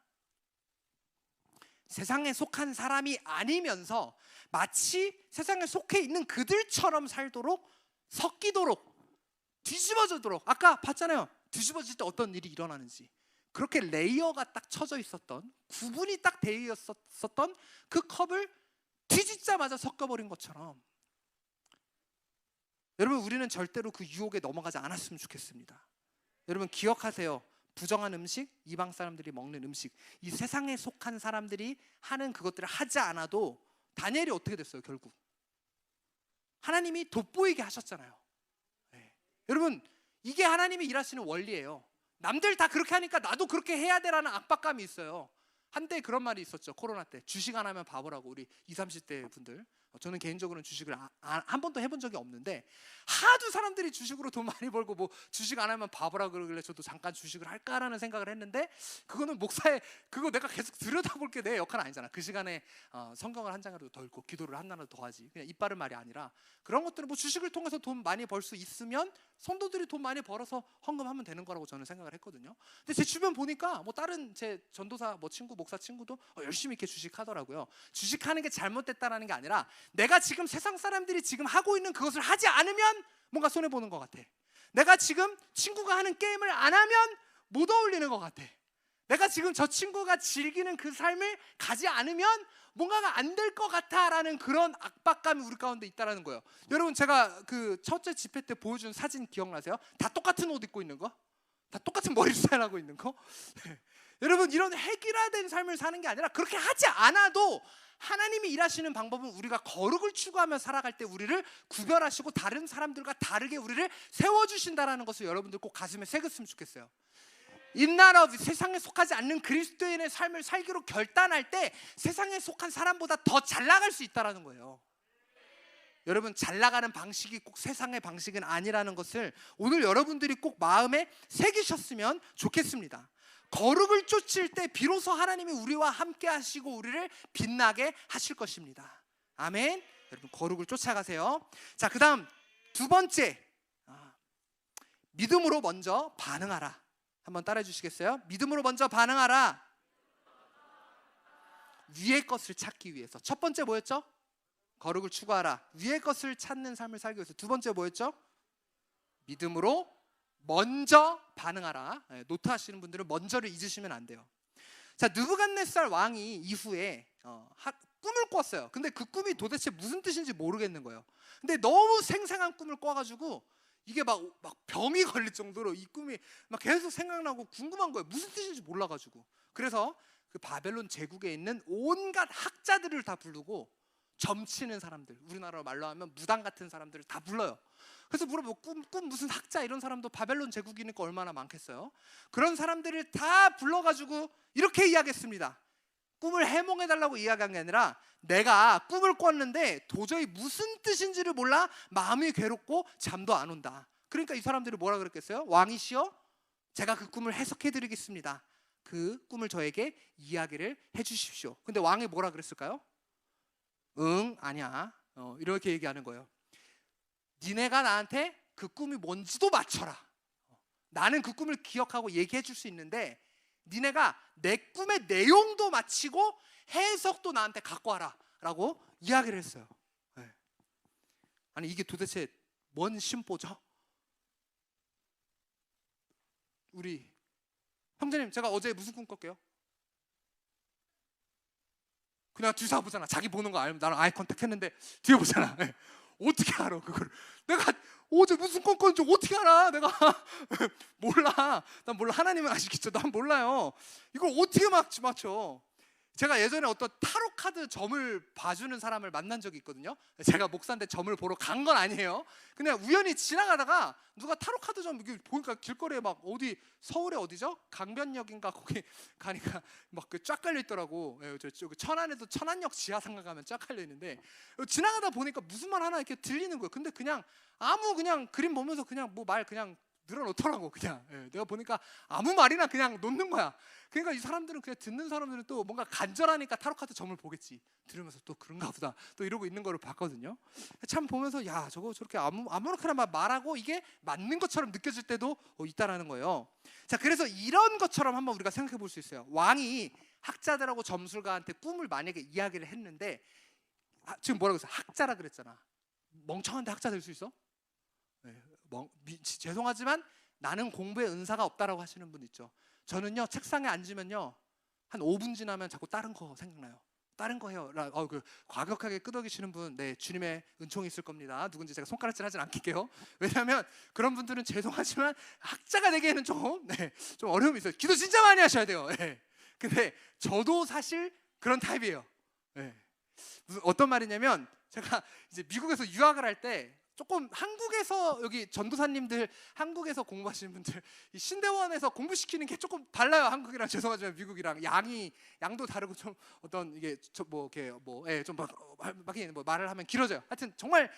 세상에 속한 사람이 아니면서 마치 세상에 속해 있는 그들처럼 살도록, 섞이도록, 뒤집어지도록. 아까 봤잖아요. 뒤집어질 때 어떤 일이 일어나는지. 그렇게 레이어가 딱 쳐져 있었던, 구분이 딱 되어 있었던 그 컵을 뒤집자마자 섞어버린 것처럼, 여러분, 우리는 절대로 그 유혹에 넘어가지 않았으면 좋겠습니다. 여러분, 기억하세요. 부정한 음식, 이방 사람들이 먹는 음식, 이 세상에 속한 사람들이 하는 그것들을 하지 않아도 다니엘이 어떻게 됐어요? 결국 하나님이 돋보이게 하셨잖아요. 네. 여러분, 이게 하나님이 일하시는 원리예요. 남들 다 그렇게 하니까 나도 그렇게 해야 돼라는 압박감이 있어요. 한때 그런 말이 있었죠. 코로나 때 주식 안 하면 바보라고. 우리 20, 30대 분들, 저는 개인적으로는 주식을 한 번도 해본 적이 없는데, 하도 사람들이 주식으로 돈 많이 벌고 뭐 주식 안 하면 바보라고 그러길래 저도 잠깐 주식을 할까라는 생각을 했는데, 그거는 목사의, 그거 내가 계속 들여다볼 게 내 역할은 아니잖아. 그 시간에 성경을 한 장이라도 더 읽고 기도를 하나라도 더 하지. 그냥 입 바른 말이 아니라, 그런 것들은 뭐 주식을 통해서 돈 많이 벌 수 있으면 성도들이 돈 많이 벌어서 헌금하면 되는 거라고 저는 생각을 했거든요. 근데 제 주변 보니까 뭐 다른 제 전도사 뭐 친구, 목사 친구도 열심히 이렇게 주식하더라고요. 주식하는 게 잘못됐다라는 게 아니라, 내가 지금 세상 사람들이 지금 하고 있는 그것을 하지 않으면 뭔가 손해보는 것 같아. 내가 지금 친구가 하는 게임을 안 하면 못 어울리는 것 같아. 내가 지금 저 친구가 즐기는 그 삶을 가지 않으면 뭔가가 안 될 것 같아라는 그런 압박감이 우리 가운데 있다라는 거예요. 여러분, 제가 그 첫째 집회 때 보여준 사진 기억나세요? 다 똑같은 옷 입고 있는 거? 다 똑같은 머리 스타일하고 있는 거? 여러분, 이런 획일화된 삶을 사는 게 아니라, 그렇게 하지 않아도 하나님이 일하시는 방법은 우리가 거룩을 추구하며 살아갈 때 우리를 구별하시고 다른 사람들과 다르게 우리를 세워주신다라는 것을 여러분들 꼭 가슴에 새겼으면 좋겠어요. 인나라 세상에 속하지 않는 그리스도인의 삶을 살기로 결단할 때 세상에 속한 사람보다 더 잘 나갈 수 있다는 거예요. 여러분, 잘 나가는 방식이 꼭 세상의 방식은 아니라는 것을 오늘 여러분들이 꼭 마음에 새기셨으면 좋겠습니다. 거룩을 쫓을 때 비로소 하나님이 우리와 함께 하시고 우리를 빛나게 하실 것입니다. 아멘. 여러분, 거룩을 쫓아가세요. 자, 그 다음 두 번째, 믿음으로 먼저 반응하라. 한번 따라해 주시겠어요? 믿음으로 먼저 반응하라. 위의 것을 찾기 위해서. 첫 번째 뭐였죠? 거룩을 추구하라. 위의 것을 찾는 삶을 살기 위해서. 두 번째 뭐였죠? 믿음으로 먼저 반응하라. 노트 하시는 분들은 먼저를 잊으시면 안 돼요. 자, 느부갓네살 왕이 이후에 꿈을 꿨어요. 근데 그 꿈이 도대체 무슨 뜻인지 모르겠는 거예요. 근데 너무 생생한 꿈을 꿔가지고 이게 막 병이 걸릴 정도로 이 꿈이 막 계속 생각나고 궁금한 거예요. 무슨 뜻인지 몰라가지고. 그래서 그 바벨론 제국에 있는 온갖 학자들을 다 부르고, 점치는 사람들, 우리나라 말로 하면 무당 같은 사람들을 다 불러요. 그래서 물어보고, 꿈 무슨 학자, 이런 사람도 바벨론 제국이니까 얼마나 많겠어요. 그런 사람들을 다 불러가지고 이렇게 이야기했습니다. 꿈을 해몽해달라고 이야기한 게 아니라, 내가 꿈을 꿨는데 도저히 무슨 뜻인지를 몰라 마음이 괴롭고 잠도 안 온다. 그러니까 이 사람들이 뭐라 그랬겠어요? 왕이시여, 제가 그 꿈을 해석해드리겠습니다. 그 꿈을 저에게 이야기를 해주십시오. 근데 왕이 뭐라 그랬을까요? 응, 아니야. 이렇게 얘기하는 거예요. 니네가 나한테 그 꿈이 뭔지도 맞춰라. 나는 그 꿈을 기억하고 얘기해 줄 수 있는데, 니네가 내 꿈의 내용도 맞히고 해석도 나한테 갖고 와라 라고 이야기를 했어요. 네. 아니, 이게 도대체 뭔 심보죠? 우리 형제님, 제가 어제 무슨 꿈 꿨게요? 그냥 뒤에서 보잖아. 자기 보는 거 알면 나랑 아이 컨택 했는데 뒤에 보잖아. 네. 어떻게 알아 그걸? 내가 어제 무슨 꿈 꿨는지 어떻게 알아? 내가 몰라. 난 몰라. 하나님은 아시겠죠? 난 몰라요. 이걸 어떻게 맞춰? 제가 예전에 어떤 타로 카드 점을 봐주는 사람을 만난 적이 있거든요. 제가 목사인데 점을 보러 간 건 아니에요. 그냥 우연히 지나가다가 누가 타로 카드 점 보니까 길거리에 막 어디 서울에 어디죠? 강변역인가 거기 가니까 막 쫙 깔려 있더라고. 저 천안에도 천안역 지하상가 가면 쫙 깔려 있는데 지나가다 보니까 무슨 말 하나 이렇게 들리는 거예요. 근데 그냥 그냥 그림 보면서 그냥 뭐 말 그냥 늘어놓더라고. 그냥 내가 보니까 아무 말이나 그냥 놓는 거야. 그러니까 이 사람들은 그냥 듣는 사람들은 또 뭔가 간절하니까 타로카드 점을 보겠지. 들으면서 또 그런가 보다 또 이러고 있는 거를 봤거든요. 참 보면서 야 저거 저렇게 아무렇게나 말하고 이게 맞는 것처럼 느껴질 때도 있다라는 거예요. 자, 그래서 이런 것처럼 한번 우리가 생각해 볼 수 있어요. 왕이 학자들하고 점술가한테 꿈을 만약에 이야기를 했는데 지금 뭐라고 했어? 학자라 그랬잖아. 멍청한데 학자 될 수 있어? 죄송하지만 나는 공부에 은사가 없다라고 하시는 분 있죠. 저는요 책상에 앉으면요 한 5분 지나면 자꾸 다른 거 생각나요. 다른 거 해요. 과격하게 끄덕이시는 분, 네, 주님의 은총이 있을 겁니다. 누군지 제가 손가락질 하진 않을게요. 왜냐하면 그런 분들은 죄송하지만 학자가 되기에는 좀 어려움이 있어요. 기도 진짜 많이 하셔야 돼요. 네. 근데 저도 사실 그런 타입이에요. 네. 무슨 어떤 말이냐면 제가 이제 미국에서 유학을 할 때 조금 한국에서 여기 전도사님들 한국에서 공부하시는 분들 이 신대원에서 공부시키는 게 조금 달라요. 한국이랑 죄송하지만 미국이랑 양도 다르고 좀 어떤 이게 좀 말을 하면 길어져요. 하여튼 정말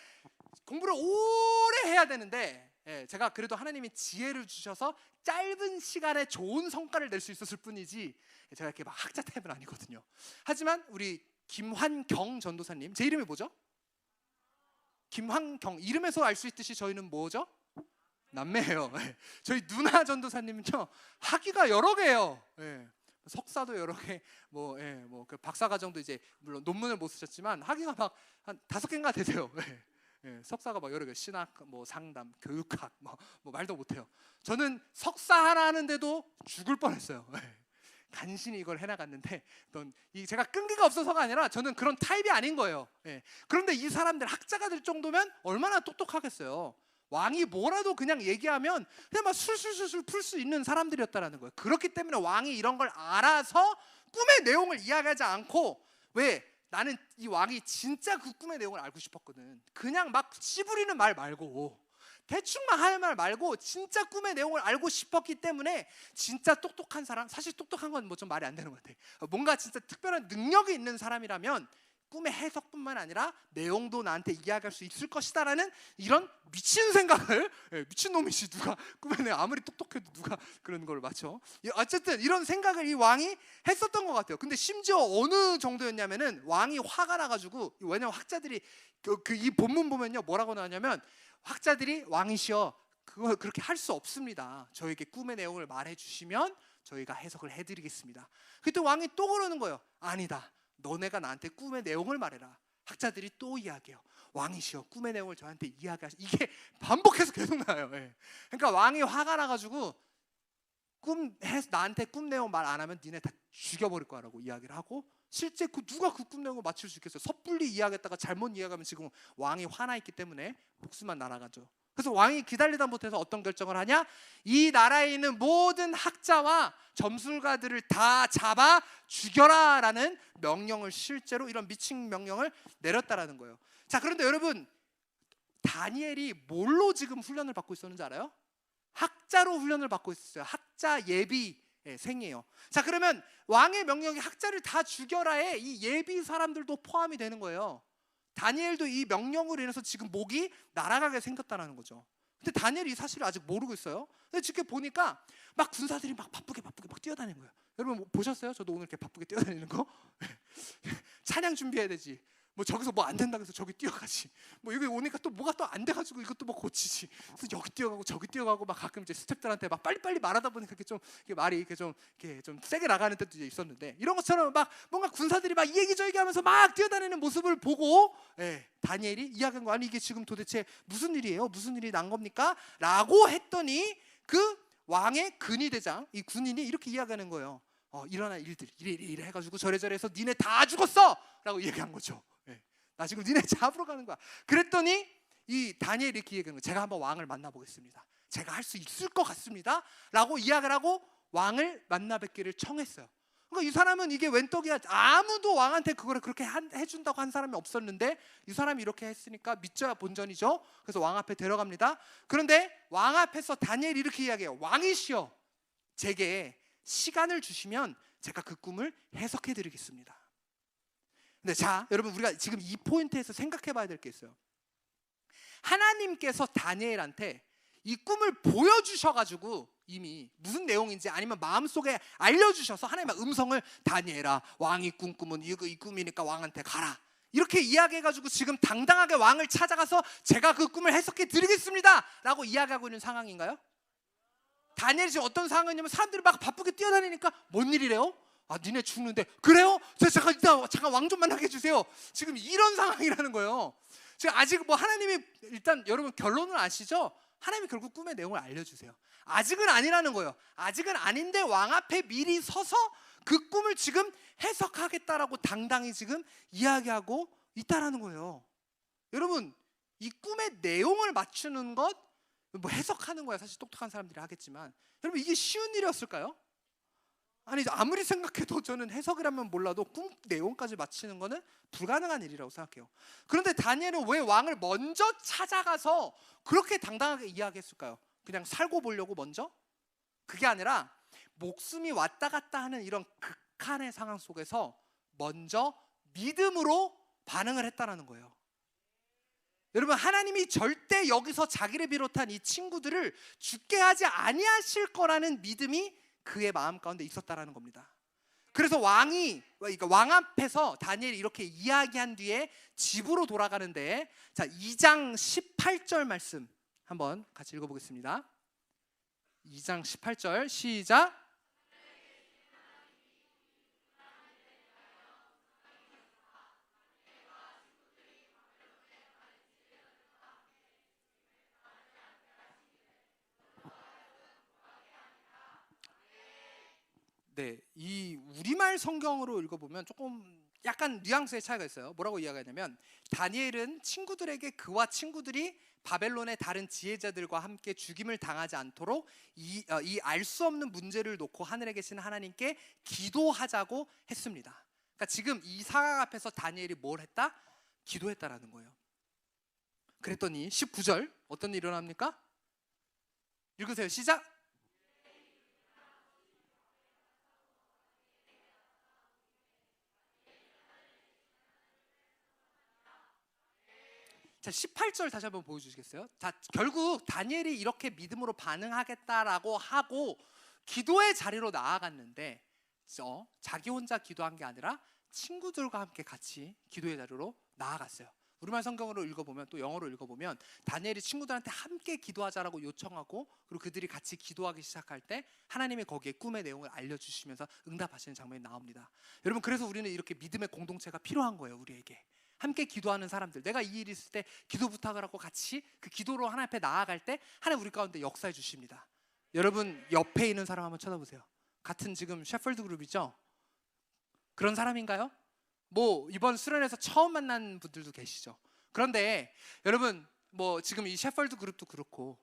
공부를 오래 해야 되는데 제가 그래도 하나님이 지혜를 주셔서 짧은 시간에 좋은 성과를 낼 수 있었을 뿐이지 제가 이렇게 막 학자 타입은 아니거든요. 하지만 우리 김환경 전도사님, 제 이름이 뭐죠? 김환경, 이름에서 알 수 있듯이 저희는 뭐죠? 남매예요. 저희 누나 전도사님은요 학위가 여러 개예요. 석사도 여러 개, 그 박사과정도 이제 물론 논문을 못 쓰셨지만 학위가 막 한 5개인가 되세요. 석사가 막 여러 개, 신학, 상담, 교육학, 말도 못해요. 저는 석사 하나 하는데도 죽을 뻔했어요. 간신히 이걸 해나갔는데 제가 끈기가 없어서가 아니라 저는 그런 타입이 아닌 거예요. 그런데 이 사람들 학자가 될 정도면 얼마나 똑똑하겠어요. 왕이 뭐라도 그냥 얘기하면 그냥 막 술술술술 풀 수 있는 사람들이었다라는 거예요. 그렇기 때문에 왕이 이런 걸 알아서 꿈의 내용을 이야기하지 않고, 왜? 나는 이 왕이 진짜 그 꿈의 내용을 알고 싶었거든. 그냥 막 씨부리는 말 말고 대충만 할 말 말고 진짜 꿈의 내용을 알고 싶었기 때문에 진짜 똑똑한 사람, 사실 똑똑한 건 좀 말이 안 되는 것 같아. 뭔가 진짜 특별한 능력이 있는 사람이라면 꿈의 해석뿐만 아니라 내용도 나한테 이야기할 수 있을 것이다라는 이런 미친 생각을, 미친놈이지 누가 꿈의 내용 아무리 똑똑해도 누가 그런 걸 맞춰. 어쨌든 이런 생각을 이 왕이 했었던 것 같아요. 근데 심지어 어느 정도였냐면은 왕이 화가 나가지고, 왜냐면 학자들이 이 본문 보면요 뭐라고 나오냐면 학자들이 왕이시여 그거 그렇게 할 수 없습니다. 저에게 꿈의 내용을 말해주시면 저희가 해석을 해드리겠습니다. 그때 왕이 또 그러는 거예요. 아니다. 너네가 나한테 꿈의 내용을 말해라. 학자들이 또 이야기해요. 왕이시여 꿈의 내용을 저한테 이야기하시. 이게 반복해서 계속 나와요. 그러니까 왕이 화가 나가지고 나한테 꿈 내용 말 안 하면 니네 다 죽여버릴 거라고 이야기를 하고, 실제 누가 그 꿈 내용을 맞출 수 있겠어요? 섣불리 이야기했다가 잘못 이야기하면 지금 왕이 화나 있기 때문에 목숨만 날아가죠. 그래서 왕이 기다리다 못해서 어떤 결정을 하냐? 이 나라에 있는 모든 학자와 점술가들을 다 잡아 죽여라라는 명령을, 실제로 이런 미친 명령을 내렸다라는 거예요. 자, 그런데 여러분, 다니엘이 뭘로 지금 훈련을 받고 있었는지 알아요? 학자로 훈련을 받고 있었어요. 학자 예비 생이에요. 자, 그러면 왕의 명령이 학자를 다 죽여라에 이 예비 사람들도 포함이 되는 거예요. 다니엘도 이 명령으로 인해서 지금 목이 날아가게 생겼다는 거죠. 근데 다니엘이 이 사실을 아직 모르고 있어요. 근데 지금 보니까 막 군사들이 막 바쁘게 막 뛰어다니는 거예요. 여러분 보셨어요? 저도 오늘 이렇게 바쁘게 뛰어다니는 거. 찬양 준비해야 되지. 저기서 뭐 안 된다 그래서 저기 뛰어가지. 여기 오니까 또 뭐가 또 안 돼가지고 이것도 뭐 고치지. 그래서 여기 뛰어가고 저기 뛰어가고 막 가끔 이제 스태프들한테 막 빨리빨리 말하다 보니까 이게 말이 이렇게 좀 세게 나가는 때도 이제 있었는데, 이런 것처럼 막 뭔가 군사들이 막 이 얘기 저 얘기하면서 막 뛰어다니는 모습을 보고 다니엘이 이야기한 거, 아니 이게 지금 도대체 무슨 일이에요? 무슨 일이 난 겁니까? 라고 했더니 그 왕의 근위대장, 이 군인이 이렇게 이야기하는 거예요. 일어난 일들 이래 해가지고 저래저래 해서 니네 다 죽었어! 라고 얘기한 거죠. 나 지금 니네 잡으러 가는 거야. 그랬더니 이 다니엘이 이렇게 얘기하는 거예요. 제가 한번 왕을 만나보겠습니다. 제가 할 수 있을 것 같습니다 라고 이야기를 하고 왕을 만나 뵙기를 청했어요. 그러니까 이 사람은 이게 웬 떡이야. 아무도 왕한테 그거를 그렇게 해준다고 한 사람이 없었는데 이 사람이 이렇게 했으니까 믿져야 본전이죠. 그래서 왕 앞에 데려갑니다. 그런데 왕 앞에서 다니엘이 이렇게 이야기해요. 왕이시여, 제게 시간을 주시면 제가 그 꿈을 해석해 드리겠습니다. 근데 자, 여러분, 우리가 지금 이 포인트에서 생각해 봐야 될 게 있어요. 하나님께서 다니엘한테 이 꿈을 보여주셔가지고 이미 무슨 내용인지 아니면 마음속에 알려주셔서 하나님의 음성을, 다니엘아, 왕이 꿈꾸면 이 꿈이니까 왕한테 가라, 이렇게 이야기해가지고 지금 당당하게 왕을 찾아가서 제가 그 꿈을 해석해 드리겠습니다 라고 이야기하고 있는 상황인가요? 다니엘이 지금 어떤 상황이냐면 사람들이 막 바쁘게 뛰어다니니까 뭔 일이래요? 아, 니네 죽는데. 그래요? 잠깐 왕 좀 만나게 해주세요. 지금 이런 상황이라는 거예요. 지금 아직 뭐 하나님이, 일단 여러분 결론은 아시죠? 하나님이 결국 꿈의 내용을 알려주세요. 아직은 아니라는 거예요. 아직은 아닌데 왕 앞에 미리 서서 그 꿈을 지금 해석하겠다라고 당당히 지금 이야기하고 있다라는 거예요. 여러분, 이 꿈의 내용을 맞추는 것, 뭐 해석하는 거야 사실 똑똑한 사람들이 하겠지만, 여러분 이게 쉬운 일이었을까요? 아니, 아무리 생각해도 저는 해석이라면 몰라도 꿈 내용까지 맞히는 거는 불가능한 일이라고 생각해요. 그런데 다니엘은 왜 왕을 먼저 찾아가서 그렇게 당당하게 이야기했을까요? 그냥 살고 보려고 먼저? 그게 아니라 목숨이 왔다 갔다 하는 이런 극한의 상황 속에서 먼저 믿음으로 반응을 했다는 거예요. 여러분, 하나님이 절대 여기서 자기를 비롯한 이 친구들을 죽게 하지 아니하실 거라는 믿음이 그의 마음 가운데 있었다라는 겁니다. 그래서 그러니까 왕 앞에서 다니엘이 이렇게 이야기한 뒤에 집으로 돌아가는데, 자, 2장 18절 말씀 한번 같이 읽어보겠습니다. 2장 18절 시작. 네, 이 우리말 성경으로 읽어보면 조금 약간 뉘앙스의 차이가 있어요. 뭐라고 이야기하냐면, 다니엘은 친구들에게 그와 친구들이 바벨론의 다른 지혜자들과 함께 죽임을 당하지 않도록 이 알 수 없는 문제를 놓고 하늘에 계신 하나님께 기도하자고 했습니다. 그러니까 지금 이 상황 앞에서 다니엘이 뭘 했다? 기도했다라는 거예요. 그랬더니 19절 어떤 일이 일어납니까? 읽으세요. 시작. 자, 18절 다시 한번 보여주시겠어요? 자, 결국 다니엘이 이렇게 믿음으로 반응하겠다라고 하고 기도의 자리로 나아갔는데, 자기 혼자 기도한 게 아니라 친구들과 함께 같이 기도의 자리로 나아갔어요. 우리말 성경으로 읽어보면, 또 영어로 읽어보면 다니엘이 친구들한테 함께 기도하자라고 요청하고, 그리고 그들이 같이 기도하기 시작할 때 하나님이 거기에 꿈의 내용을 알려주시면서 응답하시는 장면이 나옵니다. 여러분, 그래서 우리는 이렇게 믿음의 공동체가 필요한 거예요. 우리에게 함께 기도하는 사람들, 내가 이 일이 있을 때 기도 부탁을 하고 같이 그 기도로 하나님 앞에 나아갈 때 하나님 우리 가운데 역사해 주십니다. 여러분, 옆에 있는 사람 한번 쳐다보세요. 같은 지금 셰퍼드 그룹이죠? 그런 사람인가요? 뭐 이번 수련회에서 처음 만난 분들도 계시죠. 그런데 여러분, 뭐 지금 이 셰퍼드 그룹도 그렇고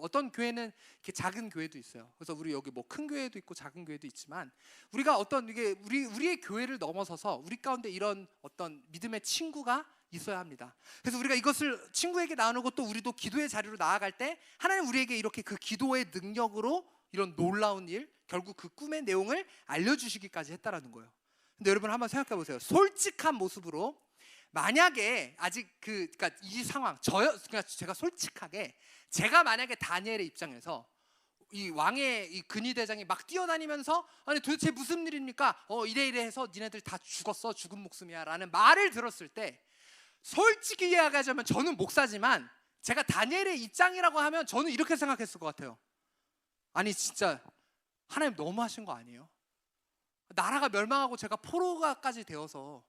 어떤 교회는 이렇게 작은 교회도 있어요. 그래서 우리 여기 뭐 큰 교회도 있고 작은 교회도 있지만, 우리가 어떤 이게 우리의 교회를 넘어서서 우리 가운데 이런 어떤 믿음의 친구가 있어야 합니다. 그래서 우리가 이것을 친구에게 나누고 또 우리도 기도의 자리로 나아갈 때 하나님 우리에게 이렇게 그 기도의 능력으로 이런 놀라운 일, 결국 그 꿈의 내용을 알려주시기까지 했다라는 거예요. 근데 여러분 한번 생각해 보세요. 솔직한 모습으로 만약에 아직 그러니까 이 상황, 그러니까 제가 솔직하게, 제가 만약에 다니엘의 입장에서 이 왕의 이 근위대장이 막 뛰어다니면서 아니 도대체 무슨 일입니까? 이래 해서 니네들 다 죽었어, 죽은 목숨이야 라는 말을 들었을 때, 솔직히 이야기하자면 저는 목사지만 제가 다니엘의 입장이라고 하면 저는 이렇게 생각했을 것 같아요. 아니 진짜 하나님 너무하신 거 아니에요? 나라가 멸망하고 제가 포로가까지 되어서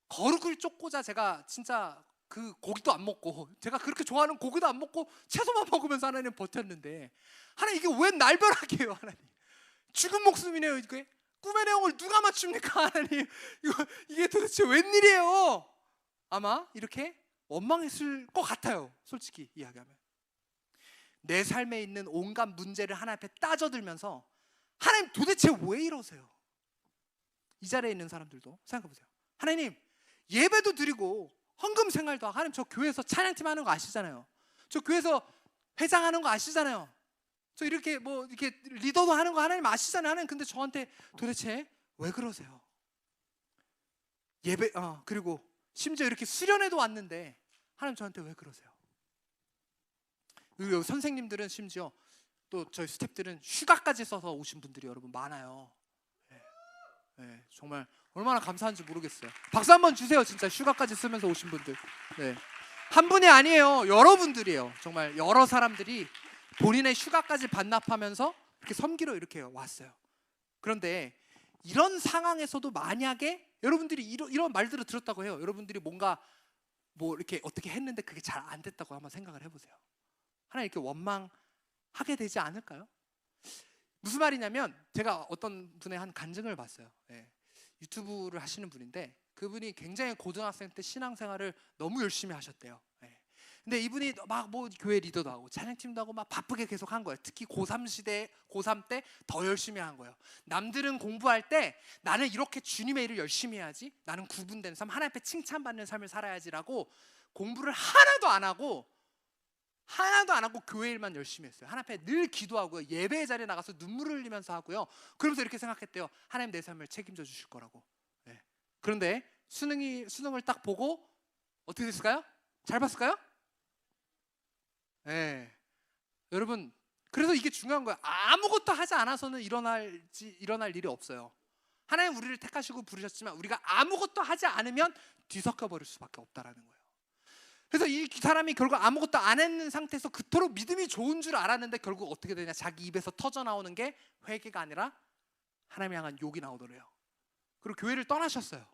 거룩을 쫓고자 제가 진짜 그 고기도 안 먹고, 제가 그렇게 좋아하는 고기도 안 먹고 채소만 먹으면서 하나님 버텼는데, 하나님 이게 웬 날벼락이에요? 하나님 죽은 목숨이네요. 이게 꿈의 내용을 누가 맞춥니까? 하나님 이게 도대체 웬일이에요? 아마 이렇게 원망했을 것 같아요. 솔직히 이야기하면 내 삶에 있는 온갖 문제를 하나님 앞에 따져들면서 하나님 도대체 왜 이러세요? 이 자리에 있는 사람들도 생각해 보세요. 하나님, 예배도 드리고 헌금 생활도 하고, 하나님 저 교회에서 찬양팀 하는 거 아시잖아요. 저 교회에서 회장하는 거 아시잖아요. 저 이렇게 뭐 이렇게 리더도 하는 거 하나님 아시잖아요. 하나님, 근데 저한테 도대체 왜 그러세요? 예배 그리고 심지어 이렇게 수련회도 왔는데 하나님 저한테 왜 그러세요? 그리고 선생님들은 심지어 또 저희 스태프들은 휴가까지 써서 오신 분들이 여러분 많아요. 네, 정말 얼마나 감사한지 모르겠어요. 박수 한번 주세요. 진짜 휴가까지 쓰면서 오신 분들. 네. 한 분이 아니에요. 여러분들이에요. 정말 여러 사람들이 본인의 휴가까지 반납하면서 이렇게 섬기러 이렇게 왔어요. 그런데 이런 상황에서도 만약에 여러분들이 이런 말들을 들었다고 해요. 여러분들이 뭔가 뭐 이렇게 어떻게 했는데 그게 잘 안 됐다고 한번 생각을 해보세요. 하나님 이렇게 원망하게 되지 않을까요? 무슨 말이냐면 제가 어떤 분의 한 간증을 봤어요. 네. 유튜브를 하시는 분인데 그분이 굉장히 고등학생 때 신앙생활을 너무 열심히 하셨대요. 네. 근데 이분이 막 뭐 교회 리더도 하고 찬양팀도 하고 막 바쁘게 계속 한 거예요. 특히 고3 때 더 열심히 한 거예요. 남들은 공부할 때 나는 이렇게 주님의 일을 열심히 해야지, 나는 구분된 삶, 하나님 앞에 칭찬받는 삶을 살아야지라고 공부를 하나도 안 하고 교회 일만 열심히 했어요. 하나님 앞에 늘 기도하고요. 예배의 자리에 나가서 눈물을 흘리면서 하고요. 그러면서 이렇게 생각했대요. 하나님 내 삶을 책임져 주실 거라고. 네. 그런데 수능을 딱 보고 어떻게 됐을까요? 잘 봤을까요? 네. 여러분, 그래서 이게 중요한 거예요. 아무것도 하지 않아서는 일어날 일이 없어요. 하나님 우리를 택하시고 부르셨지만 우리가 아무것도 하지 않으면 뒤섞여 버릴 수밖에 없다라는 거예요. 그래서 이 사람이 결국 아무것도 안 했는 상태에서 그토록 믿음이 좋은 줄 알았는데 결국 어떻게 되냐, 자기 입에서 터져 나오는 게 회개가 아니라 하나님 향한 욕이 나오더래요. 그리고 교회를 떠나셨어요.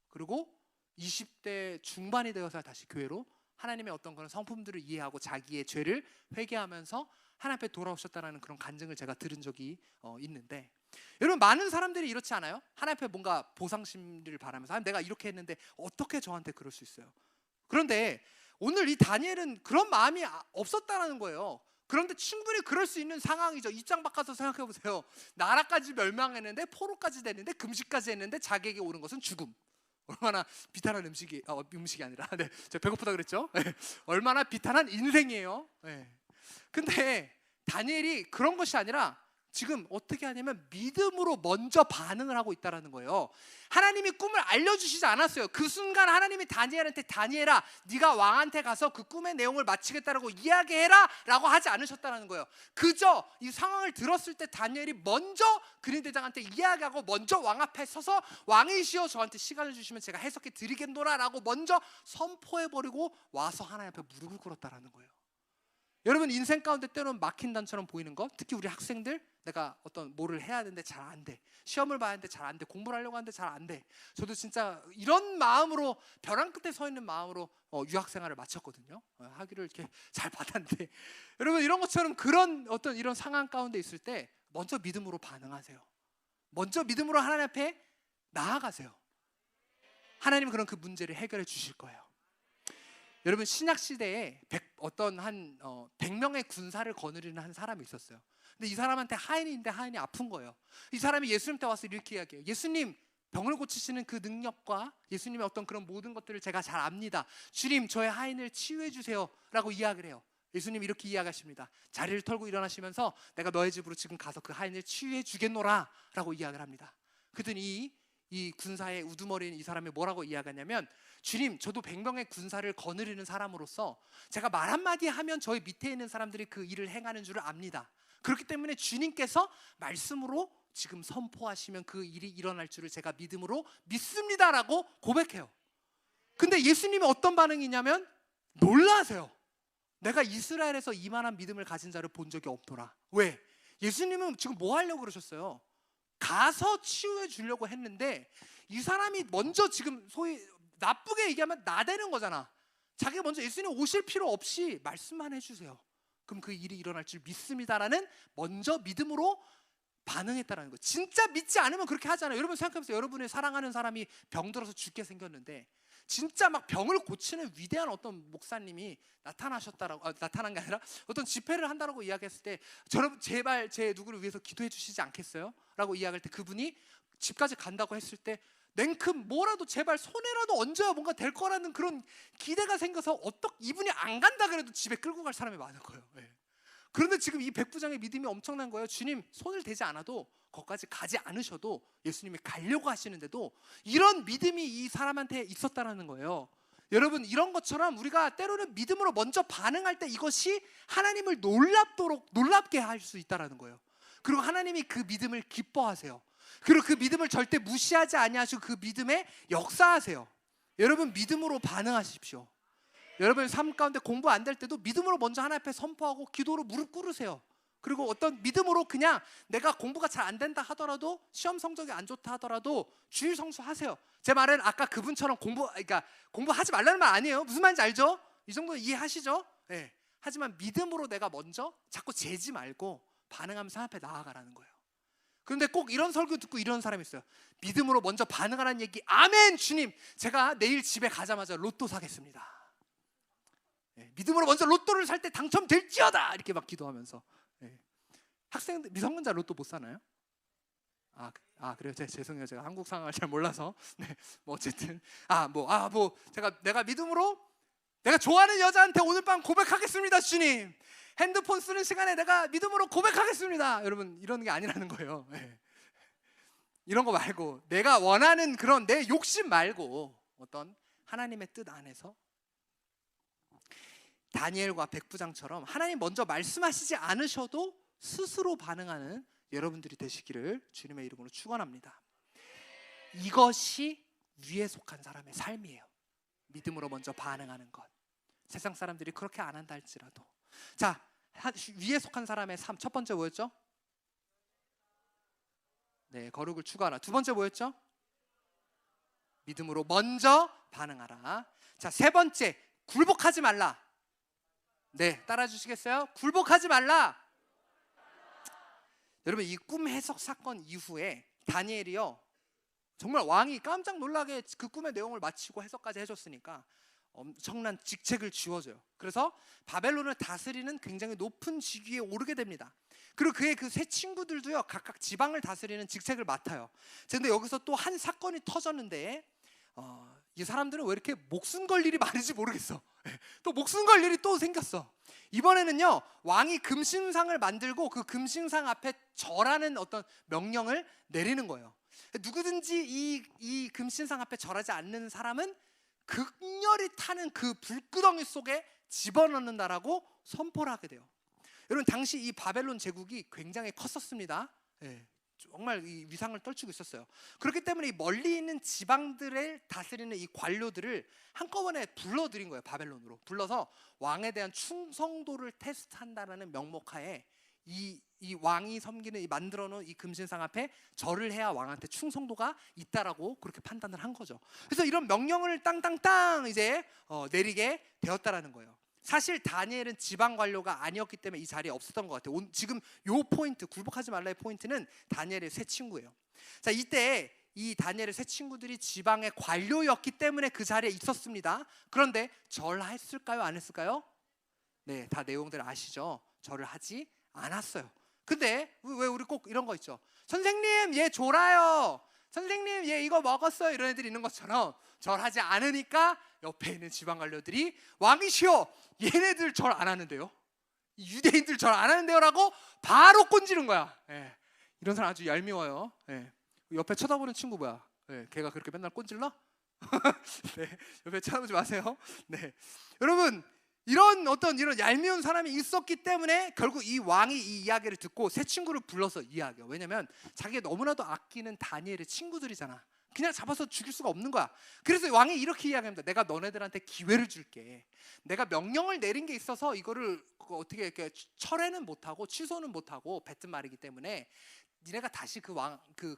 그리고 20대 중반이 되어서 다시 교회로 하나님의 어떤 그런 성품들을 이해하고 자기의 죄를 회개하면서 하나님 앞에 돌아오셨다는 그런 간증을 제가 들은 적이 있는데, 여러분 많은 사람들이 이렇지 않아요? 하나님 앞에 뭔가 보상심리를 바라면서 하나님 내가 이렇게 했는데 어떻게 저한테 그럴 수 있어요? 그런데 오늘 이 다니엘은 그런 마음이 없었다는 거예요. 그런데 충분히 그럴 수 있는 상황이죠. 입장 바꿔서 생각해 보세요. 나라까지 멸망했는데, 포로까지 됐는데, 금식까지 했는데 자기에게 오는 것은 죽음. 얼마나 비탄한 음식이 아니라 네, 제가 배고프다 그랬죠? 네, 얼마나 비탄한 인생이에요. 네. 근데 다니엘이 그런 것이 아니라 지금 어떻게 하냐면 믿음으로 먼저 반응을 하고 있다는 거예요. 하나님이 꿈을 알려주시지 않았어요. 그 순간 하나님이 다니엘한테 다니엘아 네가 왕한테 가서 그 꿈의 내용을 마치겠다라고 이야기해라 라고 하지 않으셨다는 거예요. 그저 이 상황을 들었을 때 다니엘이 먼저 그린대장한테 이야기하고 먼저 왕 앞에 서서 왕이시여 저한테 시간을 주시면 제가 해석해 드리겠노라 라고 먼저 선포해버리고 와서 하나님 앞에 무릎을 꿇었다는 거예요. 여러분 인생 가운데 때로는 막힌 단처럼 보이는 거, 특히 우리 학생들, 내가 어떤 뭐를 해야 하는데 잘 안 돼, 시험을 봐야 하는데 잘 안 돼, 공부를 하려고 하는데 잘 안 돼. 저도 진짜 이런 마음으로 벼랑 끝에 서 있는 마음으로 유학생활을 마쳤거든요. 학위를 이렇게 잘 받았는데 여러분 이런 것처럼 그런 어떤 이런 상황 가운데 있을 때 먼저 믿음으로 반응하세요. 먼저 믿음으로 하나님 앞에 나아가세요. 하나님은 그런 그 문제를 해결해 주실 거예요. 여러분 신약 시대에 어떤 한 100명의 군사를 거느리는 한 사람이 있었어요. 근데 이 사람한테 하인인데 하인이 아픈 거예요. 이 사람이 예수님 때 와서 이렇게 이야기해요. 예수님, 병을 고치시는 그 능력과 예수님의 어떤 그런 모든 것들을 제가 잘 압니다. 주님, 저의 하인을 치유해 주세요 라고 이야기를 해요. 예수님 이렇게 이야기하십니다. 자리를 털고 일어나시면서 내가 너의 집으로 지금 가서 그 하인을 치유해 주겠노라 라고 이야기를 합니다. 그랬더니 이 군사의 우두머리인 이 사람이 뭐라고 이야기하냐면, 주님, 저도 100명의 군사를 거느리는 사람으로서 제가 말 한마디 하면 저희 밑에 있는 사람들이 그 일을 행하는 줄을 압니다. 그렇기 때문에 주님께서 말씀으로 지금 선포하시면 그 일이 일어날 줄을 제가 믿음으로 믿습니다라고 고백해요. 근데 예수님이 어떤 반응이냐면 놀라세요. 내가 이스라엘에서 이만한 믿음을 가진 자를 본 적이 없더라. 왜? 예수님은 지금 뭐 하려고 그러셨어요? 가서 치유해 주려고 했는데 이 사람이 먼저 지금 소위 나쁘게 얘기하면 나대는 거잖아. 자기가 먼저 예수님 오실 필요 없이 말씀만 해주세요. 그럼 그 일이 일어날 줄 믿습니다라는 먼저 믿음으로 반응했다는 거예요. 진짜 믿지 않으면 그렇게 하잖아요. 여러분 생각해보세요. 여러분의 사랑하는 사람이 병들어서 죽게 생겼는데 진짜 막 병을 고치는 위대한 어떤 목사님이 나타난 게 아니라 어떤 집회를 한다고 이야기했을 때 여러분 제발 제 누구를 위해서 기도해 주시지 않겠어요? 라고 이야기할 때 그분이 집까지 간다고 했을 때 냉큼 뭐라도 제발 손에라도 얹어야 뭔가 될 거라는 그런 기대가 생겨서 어떻게 이분이 안 간다 그래도 집에 끌고 갈 사람이 많을 거예요. 예. 그런데 지금 이 백부장의 믿음이 엄청난 거예요. 주님 손을 대지 않아도 거기까지 가지 않으셔도 예수님이 가려고 하시는데도 이런 믿음이 이 사람한테 있었다라는 거예요. 여러분 이런 것처럼 우리가 때로는 믿음으로 먼저 반응할 때 이것이 하나님을 놀랍게 할 수 있다라는 거예요. 그리고 하나님이 그 믿음을 기뻐하세요. 그리고 그 믿음을 절대 무시하지 아니하시고 그 믿음에 역사하세요. 여러분 믿음으로 반응하십시오. 여러분 삶 가운데 공부 안 될 때도 믿음으로 먼저 하나님 앞에 선포하고 기도로 무릎 꿇으세요. 그리고 어떤 믿음으로 그냥 내가 공부가 잘 안 된다 하더라도 시험 성적이 안 좋다 하더라도 주일 성수하세요. 제 말은 아까 그분처럼 공부하지 말라는 말 아니에요. 무슨 말인지 알죠? 이 정도 이해하시죠? 네. 하지만 믿음으로 내가 먼저 자꾸 재지 말고 반응하면서 하나님 앞에 나아가라는 거예요. 그런데 꼭 이런 설교 듣고 이런 사람이 있어요. 믿음으로 먼저 반응하라는 얘기. 아멘 주님 제가 내일 집에 가자마자 로또 사겠습니다. 네. 믿음으로 먼저 로또를 살 때 당첨될지어다 이렇게 막 기도하면서. 네. 학생들 미성년자 로또 못 사나요? 그래요. 죄송해요. 제가 한국 상황을 잘 몰라서. 네. 뭐 어쨌든 내가 믿음으로 내가 좋아하는 여자한테 오늘 밤 고백하겠습니다. 주님. 핸드폰 쓰는 시간에 내가 믿음으로 고백하겠습니다. 여러분 이런 게 아니라는 거예요. 네. 이런 거 말고 내가 원하는 그런 내 욕심 말고 어떤 하나님의 뜻 안에서 다니엘과 백부장처럼 하나님 먼저 말씀하시지 않으셔도 스스로 반응하는 여러분들이 되시기를 주님의 이름으로 축원합니다. 이것이 위에 속한 사람의 삶이에요. 믿음으로 먼저 반응하는 것. 세상 사람들이 그렇게 안 한다 할지라도. 자, 위에 속한 사람의 삶 첫 번째 뭐였죠? 네, 거룩을 추구하라. 두 번째 뭐였죠? 믿음으로 먼저 반응하라. 자, 세 번째 굴복하지 말라. 네, 따라 주시겠어요? 굴복하지 말라. 여러분 이 꿈 해석 사건 이후에 다니엘이요 정말 왕이 깜짝 놀라게 그 꿈의 내용을 마치고 해석까지 해줬으니까 엄청난 직책을 쥐어줘요. 그래서 바벨론을 다스리는 굉장히 높은 직위에 오르게 됩니다. 그리고 그의 그 세 친구들도요 각각 지방을 다스리는 직책을 맡아요. 그런데 여기서 또 한 사건이 터졌는데 이 사람들은 왜 이렇게 목숨 걸 일이 많은지 모르겠어. 또 목숨 걸 일이 또 생겼어. 이번에는요 왕이 금신상을 만들고 그 금신상 앞에 절하는 어떤 명령을 내리는 거예요. 누구든지 이 금신상 앞에 절하지 않는 사람은 극렬히 타는 그 불구덩이 속에 집어넣는다라고 선포를 하게 돼요. 여러분 당시 이 바벨론 제국이 굉장히 컸었습니다. 정말 이 위상을 떨치고 있었어요. 그렇기 때문에 이 멀리 있는 지방들을 다스리는 이 관료들을 한꺼번에 불러들인 거예요. 바벨론으로 불러서 왕에 대한 충성도를 테스트한다라는 명목하에 이 왕이 섬기는 이 만들어놓은 이 금신상 앞에 절을 해야 왕한테 충성도가 있다라고 그렇게 판단을 한 거죠. 그래서 이런 명령을 땅땅땅 이제 내리게 되었다라는 거예요. 사실 다니엘은 지방 관료가 아니었기 때문에 이 자리에 없었던 것 같아요. 지금 요 포인트, 굴복하지 말라의 포인트는 다니엘의 세 친구예요. 자, 이때 이 다니엘의 세 친구들이 지방의 관료였기 때문에 그 자리에 있었습니다. 그런데 절했을까요? 안 했을까요? 네, 다 내용들 아시죠? 절을 하지 않았어요. 근데 왜 우리 꼭 이런 거 있죠? 선생님 얘 졸아요. 선생님 얘 이거 먹었어요. 이런 애들이 있는 것처럼 절하지 않으니까 옆에 있는 지방 관료들이 왕이시여 얘네들 절 안 하는데요, 유대인들 절 안 하는데요 라고 바로 꼰지른 거야. 이런 사람 아주 얄미워요. 옆에 쳐다보는 친구 뭐야? 걔가 그렇게 맨날 꼰질러? 네, 옆에 쳐다보지 마세요. 네, 여러분 이런 얄미운 사람이 있었기 때문에 결국 이 왕이 이 이야기를 듣고 새 친구를 불러서 이야기해요. 왜냐면 자기가 너무나도 아끼는 다니엘의 친구들이잖아. 그냥 잡아서 죽일 수가 없는 거야. 그래서 왕이 이렇게 이야기합니다. 내가 너네들한테 기회를 줄게. 내가 명령을 내린 게 있어서 이거를 어떻게 이렇게 철회는 못하고 취소는 못하고 뱉은 말이기 때문에 니네가 다시 그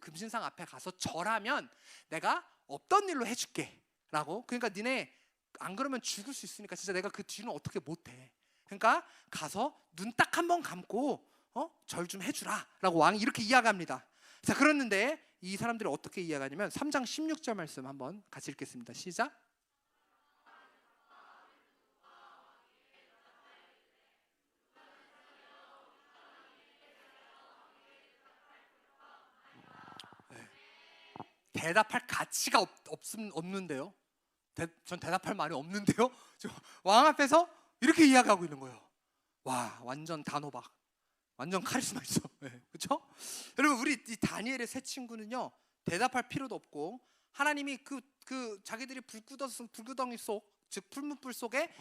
금신상 앞에 가서 절하면 내가 없던 일로 해줄게 라고. 그러니까 니네 안 그러면 죽을 수 있으니까 진짜 내가 그 뒤는 어떻게 못해. 그러니까 가서 눈 딱 한 번 감고 절 좀 해주라 라고 왕이 이렇게 이야기합니다. 자, 그랬는데 이 사람들이 어떻게 이야기하냐면 3장 16절 말씀 한번 같이 읽겠습니다. 시작. 대답할 가치가 없는데요. 전 대답할 말이 없는데요. 왕 앞에서 이렇게 이야기하고 있는 거예요. 와, 완전 단호박, 완전 카리스마 있어. 네, 그렇죠? 여러분, 우리 이 다니엘의 세 친구는요, 대답할 필요도 없고 하나님이 그 자기들이 불구덩이 속, 즉 풀무불 속에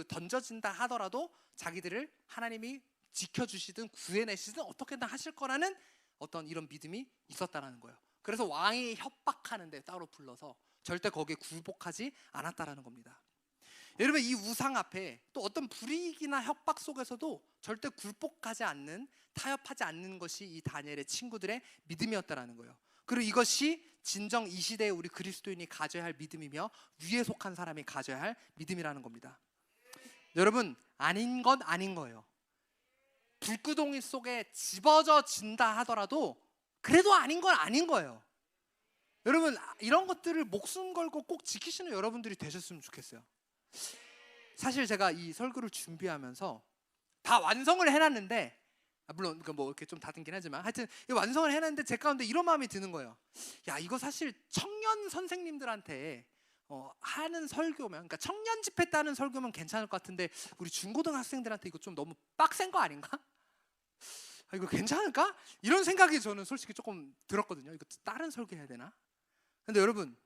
던져진다 하더라도 자기들을 하나님이 지켜주시든 구해내시든 어떻게든 하실 거라는 어떤 이런 믿음이 있었다라는 거예요. 그래서 왕이 협박하는데 따로 불러서 절대 거기에 굴복하지 않았다라는 겁니다. 여러분, 이 우상 앞에 또 어떤 불이익이나 협박 속에서도 절대 굴복하지 않는, 타협하지 않는 것이 이 다니엘의 친구들의 믿음이었다라는 거예요. 그리고 이것이 진정 이 시대에 우리 그리스도인이 가져야 할 믿음이며 위에 속한 사람이 가져야 할 믿음이라는 겁니다. 여러분, 아닌 건 아닌 거예요. 불구덩이 속에 집어져 진다 하더라도 그래도 아닌 건 아닌 거예요. 여러분, 이런 것들을 목숨 걸고 꼭 지키시는 여러분들이 되셨으면 좋겠어요. 사실 제가 이 설교를 준비하면서 다 완성을 해놨는데, 물론 뭐 이렇게 좀 다듬긴 하지만 하여튼 완성을 해놨는데 제 가운데 이런 마음이 드는 거예요. 야, 이거 사실 청년 선생님들한테 하는 설교면, 그러니까 청년 집회 때 하는 설교면 괜찮을 것 같은데 우리 중고등학생들한테 이거 좀 너무 빡센 거 아닌가? 이거 괜찮을까? 이런 생각이 저는 솔직히 조금 들었거든요. 이거 다른 설교 해야 되나? 근데 여러분,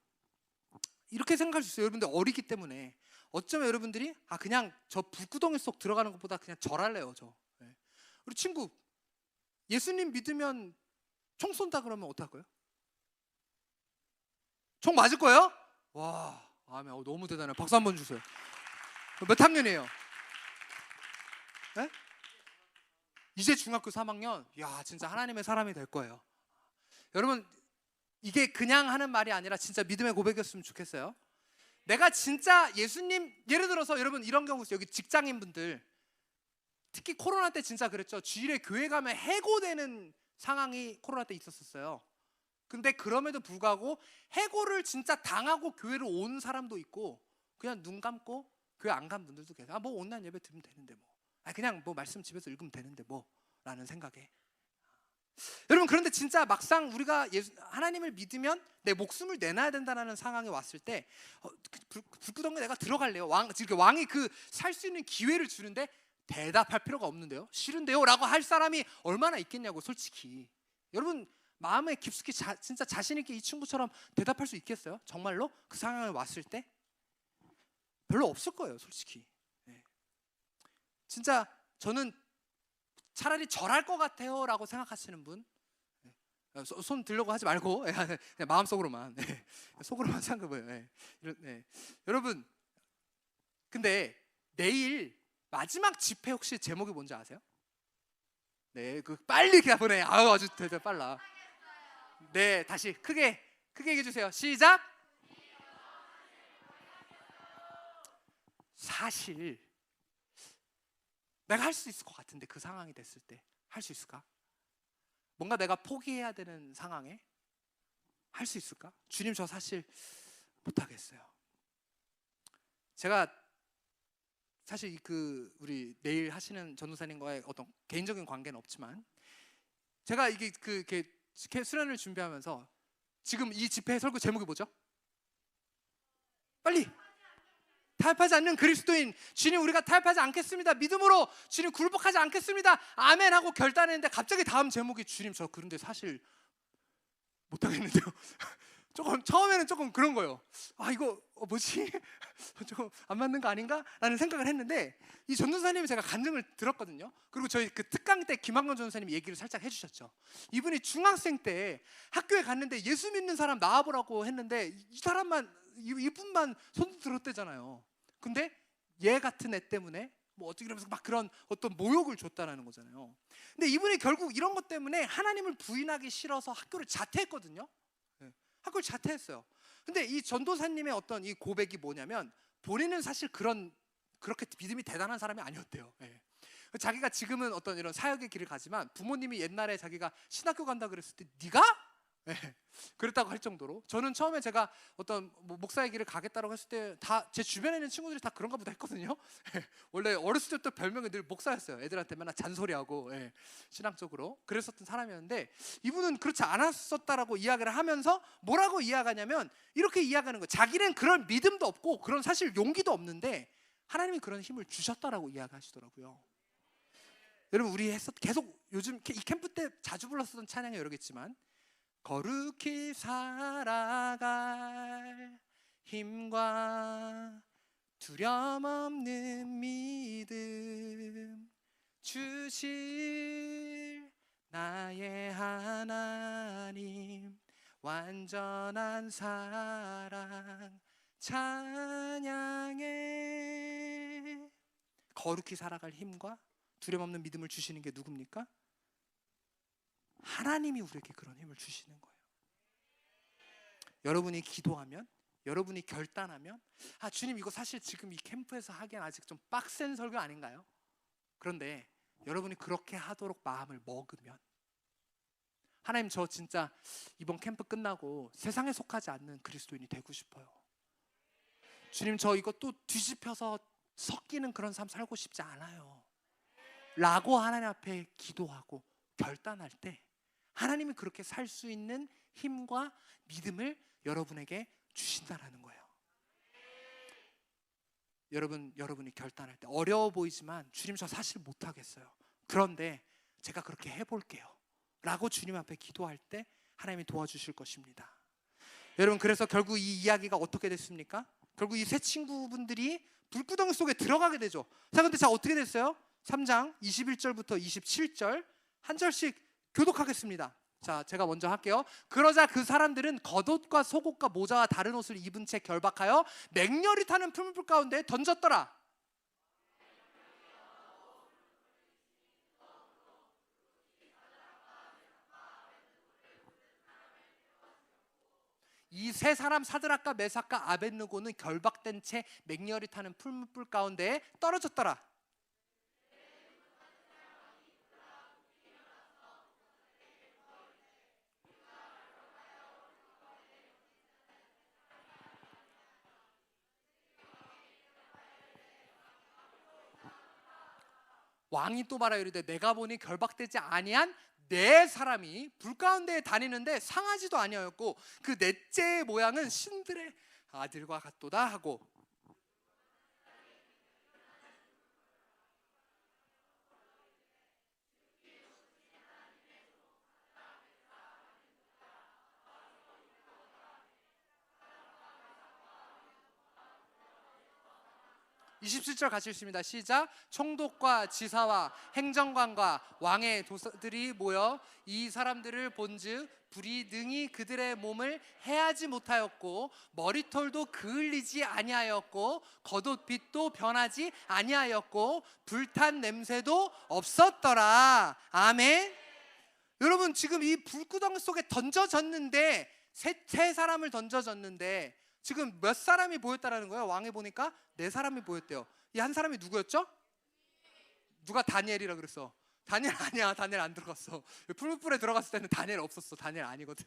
이렇게 생각할 수 있어요. 여러분들 어리기 때문에 어쩌면 여러분들이 그냥 저 불구덩이 속 들어가는 것보다 그냥 절할래요. 네. 우리 친구, 예수님 믿으면 총 쏜다 그러면 어떡할 거예요? 총 맞을 거예요? 와, 아멘. 너무 대단해요. 박수 한번 주세요. 몇 학년이에요? 네? 이제 중학교 3학년. 야, 진짜 하나님의 사람이 될 거예요. 여러분, 이게 그냥 하는 말이 아니라 진짜 믿음의 고백이었으면 좋겠어요. 내가 진짜 예수님, 예를 들어서 여러분 이런 경우 있어요. 여기 직장인분들, 특히 코로나 때 진짜 그랬죠. 주일에 교회 가면 해고되는 상황이 코로나 때 있었어요. 근데 그럼에도 불구하고 해고를 진짜 당하고 교회를 온 사람도 있고, 그냥 눈 감고 교회 안 간 분들도 계세요. 뭐 온라인 예배 들으면 되는데 뭐, 그냥 뭐 말씀 집에서 읽으면 되는데 뭐, 라는 생각에. 여러분, 그런데 진짜 막상 우리가 하나님을 믿으면 내 목숨을 내놔야 된다는 상황에 왔을 때 불구덩이 내가 들어갈래요. 왕이 살 수 있는 기회를 주는데 대답할 필요가 없는데요, 싫은데요 라고 할 사람이 얼마나 있겠냐고. 솔직히 여러분, 마음에 깊숙이 진짜 자신 있게 이 친구처럼 대답할 수 있겠어요? 정말로 그 상황에 왔을 때 별로 없을 거예요, 솔직히. 네. 진짜 저는 차라리 절할 것 같아요 라고 생각하시는 분, 손 들려고 하지 말고 그냥 마음속으로만, 속으로만 생각해봐요. 여러분, 근데 내일 마지막 집회 혹시 제목이 뭔지 아세요? 네, 빨리 가보네. 아주 되게 빨라. 네, 다시 크게 얘기해 주세요. 시작. 사실 내가 할 수 있을 것 같은데, 그 상황이 됐을 때 할 수 있을까? 뭔가 내가 포기해야 되는 상황에 할 수 있을까? 주님, 저 사실 못하겠어요. 제가 사실 우리 내일 하시는 전도사님과의 어떤 개인적인 관계는 없지만, 제가 이게 수련을 준비하면서 지금 이 집회 설교 제목이 뭐죠? 빨리! 타협하지 않는 그리스도인. 주님, 우리가 타협하지 않겠습니다. 믿음으로 주님 굴복하지 않겠습니다. 아멘 하고 결단했는데 갑자기 다음 제목이, 주님, 저 그런데 사실 못하겠는데요. 처음에는 조금 그런 거예요. 이거 뭐지? 조금 안 맞는 거 아닌가? 라는 생각을 했는데, 이 전도사님이 제가 간증을 들었거든요. 그리고 저희 특강 때 김학년 전도사님이 얘기를 살짝 해주셨죠. 이분이 중학생 때 학교에 갔는데 예수 믿는 사람 나와보라고 했는데 이분만 손 들었대잖아요. 근데 얘 같은 애 때문에 뭐 어떻게 그러면서 막 그런 어떤 모욕을 줬다라는 거잖아요. 근데 이분이 결국 이런 것 때문에 하나님을 부인하기 싫어서 학교를 자퇴했거든요. 학교를 자퇴했어요. 근데 이 전도사님의 어떤 이 고백이 뭐냐면, 본인은 사실 그렇게 믿음이 대단한 사람이 아니었대요. 자기가 지금은 어떤 이런 사역의 길을 가지만 부모님이 옛날에 자기가 신학교 간다 그랬을 때 네가? 네. 그랬다고 할 정도로 저는 처음에 제가 어떤 목사의 길을 가겠다고 했을 때 다 제 주변에 있는 친구들이 다 그런가 보다 했거든요. 원래 어렸을 때부터 별명이 늘 목사였어요. 애들한테 맨날 잔소리하고 신앙적으로 그랬었던 사람이었는데 이분은 그렇지 않았었다라고 이야기를 하면서 뭐라고 이야기하냐면 이렇게 이야기하는 거예요. 자기는 그런 믿음도 없고 그런 사실 용기도 없는데 하나님이 그런 힘을 주셨다라고 이야기하시더라고요. 여러분 우리 계속 요즘 이 캠프 때 자주 불렀었던 찬양이 여러 개 있지만 거룩히 살아갈 힘과 두려움 없는 믿음 주실 나의 하나님 완전한 사랑 찬양해. 거룩히 살아갈 힘과 두려움 없는 믿음을 주시는 게 누굽니까? 하나님이 우리에게 그런 힘을 주시는 거예요. 여러분이 기도하면, 여러분이 결단하면 주님 이거 사실 지금 이 캠프에서 하기엔 아직 좀 빡센 설교 아닌가요? 그런데 여러분이 그렇게 하도록 마음을 먹으면 하나님 저 진짜 이번 캠프 끝나고 세상에 속하지 않는 그리스도인이 되고 싶어요. 주님 저 이거 또 뒤집혀서 섞이는 그런 삶 살고 싶지 않아요 라고 하나님 앞에 기도하고 결단할 때 하나님이 그렇게 살 수 있는 힘과 믿음을 여러분에게 주신다라는 거예요. 여러분이 결단할 때 어려워 보이지만 주님 저 사실 못하겠어요. 그런데 제가 그렇게 해볼게요 라고 주님 앞에 기도할 때 하나님이 도와주실 것입니다. 여러분 그래서 결국 이 이야기가 어떻게 됐습니까? 결국 이 세 친구분들이 불구덩이 속에 들어가게 되죠. 자 근데 어떻게 됐어요? 3장 21절부터 27절 한 절씩 교독하겠습니다. 자 제가 먼저 할게요. 그러자 그 사람들은 겉옷과 속옷과 모자와 다른 옷을 입은 채 결박하여 맹렬히 타는 풀무불 가운데 던졌더라. 이 세 사람 사드락과 메삭과 아벳느고는 결박된 채 맹렬히 타는 풀무불 가운데 떨어졌더라. 왕이 또 말하여 이르되 내가 보니 결박되지 아니한 네 사람이 불 가운데 다니는데 상하지도 아니하였고 그 넷째의 모양은 신들의 아들과 같도다 하고 (27절) 같이 읽습니다. 시작. 총독과 지사와 행정관과 왕의 도사들이 모여 이 사람들을 본즉 불이 능히 그들의 몸을 해하지 못하였고 머리털도 그을리지 아니하였고 겉옷빛도 변하지 아니하였고 불탄 냄새도 없었더라. 아멘. 여러분 지금 이 불구덩이 속에 던져졌는데 세 사람을 던져졌는데 지금 몇 사람이 보였다라는 거예요? 왕에 보니까 네 사람이 보였대요. 이 한 사람이 누구였죠? 누가 다니엘이라 그랬어? 다니엘 아니야. 다니엘 안 들어갔어. 풀무불에 들어갔을 때는 다니엘 없었어. 다니엘 아니거든.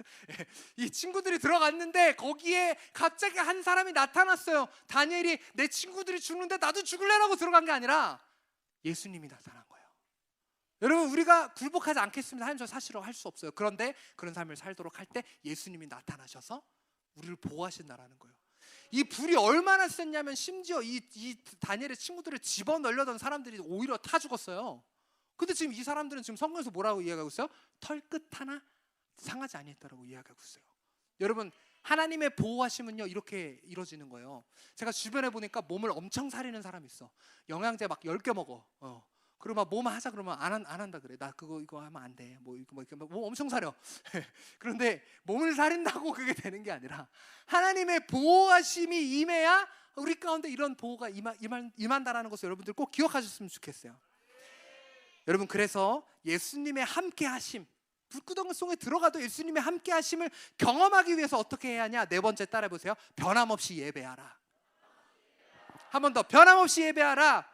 이 친구들이 들어갔는데 거기에 갑자기 한 사람이 나타났어요. 다니엘이 내 친구들이 죽는데 나도 죽을래라고 들어간 게 아니라 예수님이 나타난 거예요. 여러분 우리가 굴복하지 않겠습니다. 하나님 저 사실은 할 수 없어요. 그런데 그런 삶을 살도록 할 때 예수님이 나타나셔서 우리를 보호하신다라는 거예요. 이 불이 얼마나 셌냐면 심지어 이 다니엘의 친구들을 집어넣으려던 사람들이 오히려 타 죽었어요. 근데 지금 이 사람들은 지금 성경에서 뭐라고 이야기하고 있어요? 털끝 하나 상하지 아니했다라고 이야기하고 있어요. 여러분 하나님의 보호하심은요 이렇게 이루어지는 거예요. 제가 주변에 보니까 몸을 엄청 사리는 사람이 있어. 영양제 막 10개 먹어. 그리고 막 몸 하자 그러면 안 한다 그래. 나 이거 하면 안 돼. 몸 엄청 사려. 그런데 몸을 사린다고 그게 되는 게 아니라 하나님의 보호하심이 임해야 우리 가운데 이런 보호가 임한다라는 것을 여러분들 꼭 기억하셨으면 좋겠어요. 여러분 그래서 예수님의 함께 하심, 불구덩이 속에 들어가도 예수님의 함께 하심을 경험하기 위해서 어떻게 해야 하냐? 네 번째 따라해 보세요. 변함없이 예배하라. 한 번 더. 변함없이 예배하라.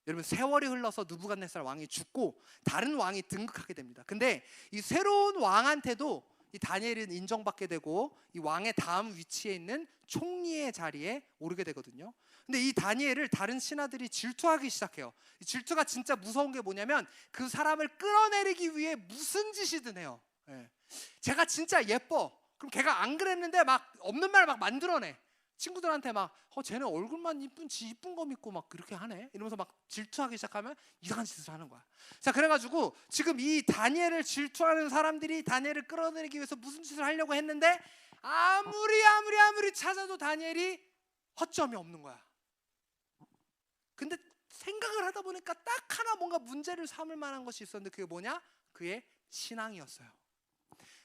여러분 세월이 흘러서 느부갓네살 왕이 죽고 다른 왕이 등극하게 됩니다. 근데 이 새로운 왕한테도 이 다니엘은 인정받게 되고 이 왕의 다음 위치에 있는 총리의 자리에 오르게 되거든요. 근데 이 다니엘을 다른 신하들이 질투하기 시작해요. 이 질투가 진짜 무서운 게 뭐냐면 그 사람을 끌어내리기 위해 무슨 짓이든 해요. 제가 진짜 예뻐. 그럼 걔가 안 그랬는데 막 없는 말 막 만들어내. 친구들한테 막 쟤는 얼굴만 이쁜 거 믿고 막 그렇게 하네 이러면서 막 질투하기 시작하면 이상한 짓을 하는 거야. 자, 그래가지고 지금 이 다니엘을 질투하는 사람들이 다니엘을 끌어내리기 위해서 무슨 짓을 하려고 했는데 아무리 찾아도 다니엘이 허점이 없는 거야. 근데 생각을 하다 보니까 딱 하나 뭔가 문제를 삼을 만한 것이 있었는데 그게 뭐냐? 그의 신앙이었어요.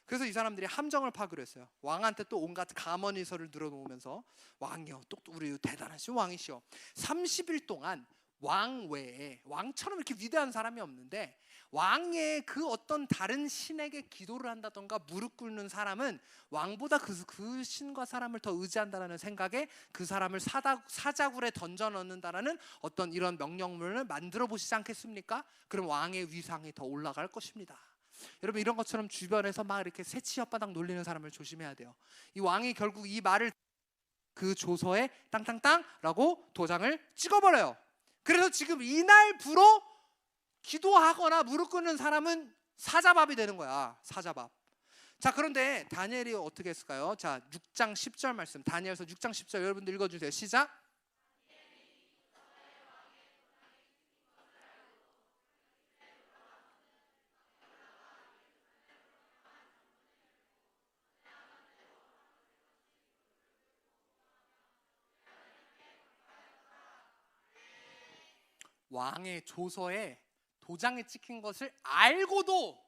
그래서 이 사람들이 함정을 파기로 했어요. 왕한테 또 온갖 감언의설을 늘어놓으면서 왕이요, 또 우리 대단하신 왕이시여, 30일 동안 왕 외에 왕처럼 이렇게 위대한 사람이 없는데 왕의 그 어떤 다른 신에게 기도를 한다던가 무릎 꿇는 사람은 왕보다 그 신과 사람을 더 의지한다는 생각에 그 사람을 사자굴에 던져 넣는다라는 어떤 이런 명령문을 만들어 보시지 않겠습니까? 그럼 왕의 위상이 더 올라갈 것입니다. 여러분, 이런 것처럼 주변에서 막 이렇게 새치 혓바닥 놀리는 사람을 조심해야 돼요. 이 왕이 결국 이 말을 그 조서에 땅땅땅라고 도장을 찍어버려요. 그래서 지금 이날부로 기도하거나 무릎 꿇는 사람은 사자밥이 되는 거야. 사자밥. 자, 그런데 다니엘이 어떻게 했을까요? 자, 6장 10절 말씀, 다니엘서 6장 10절 여러분들 읽어주세요. 시작. 왕의 조서에 도장이 찍힌 것을 알고도,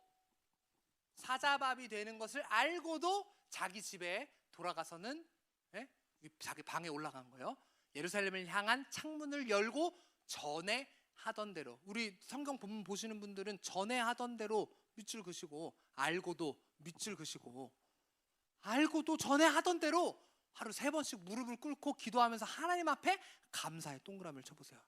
사자밥이 되는 것을 알고도 자기 집에 돌아가서는 자기 방에 올라간 거예요. 예루살렘을 향한 창문을 열고 전에 하던 대로, 우리 성경 본문 보시는 분들은 전에 하던 대로 밑줄 그시고, 알고도 밑줄 그시고, 알고도 전에 하던 대로 하루 3번씩 무릎을 꿇고 기도하면서 하나님 앞에 감사의 동그라미를 쳐보세요.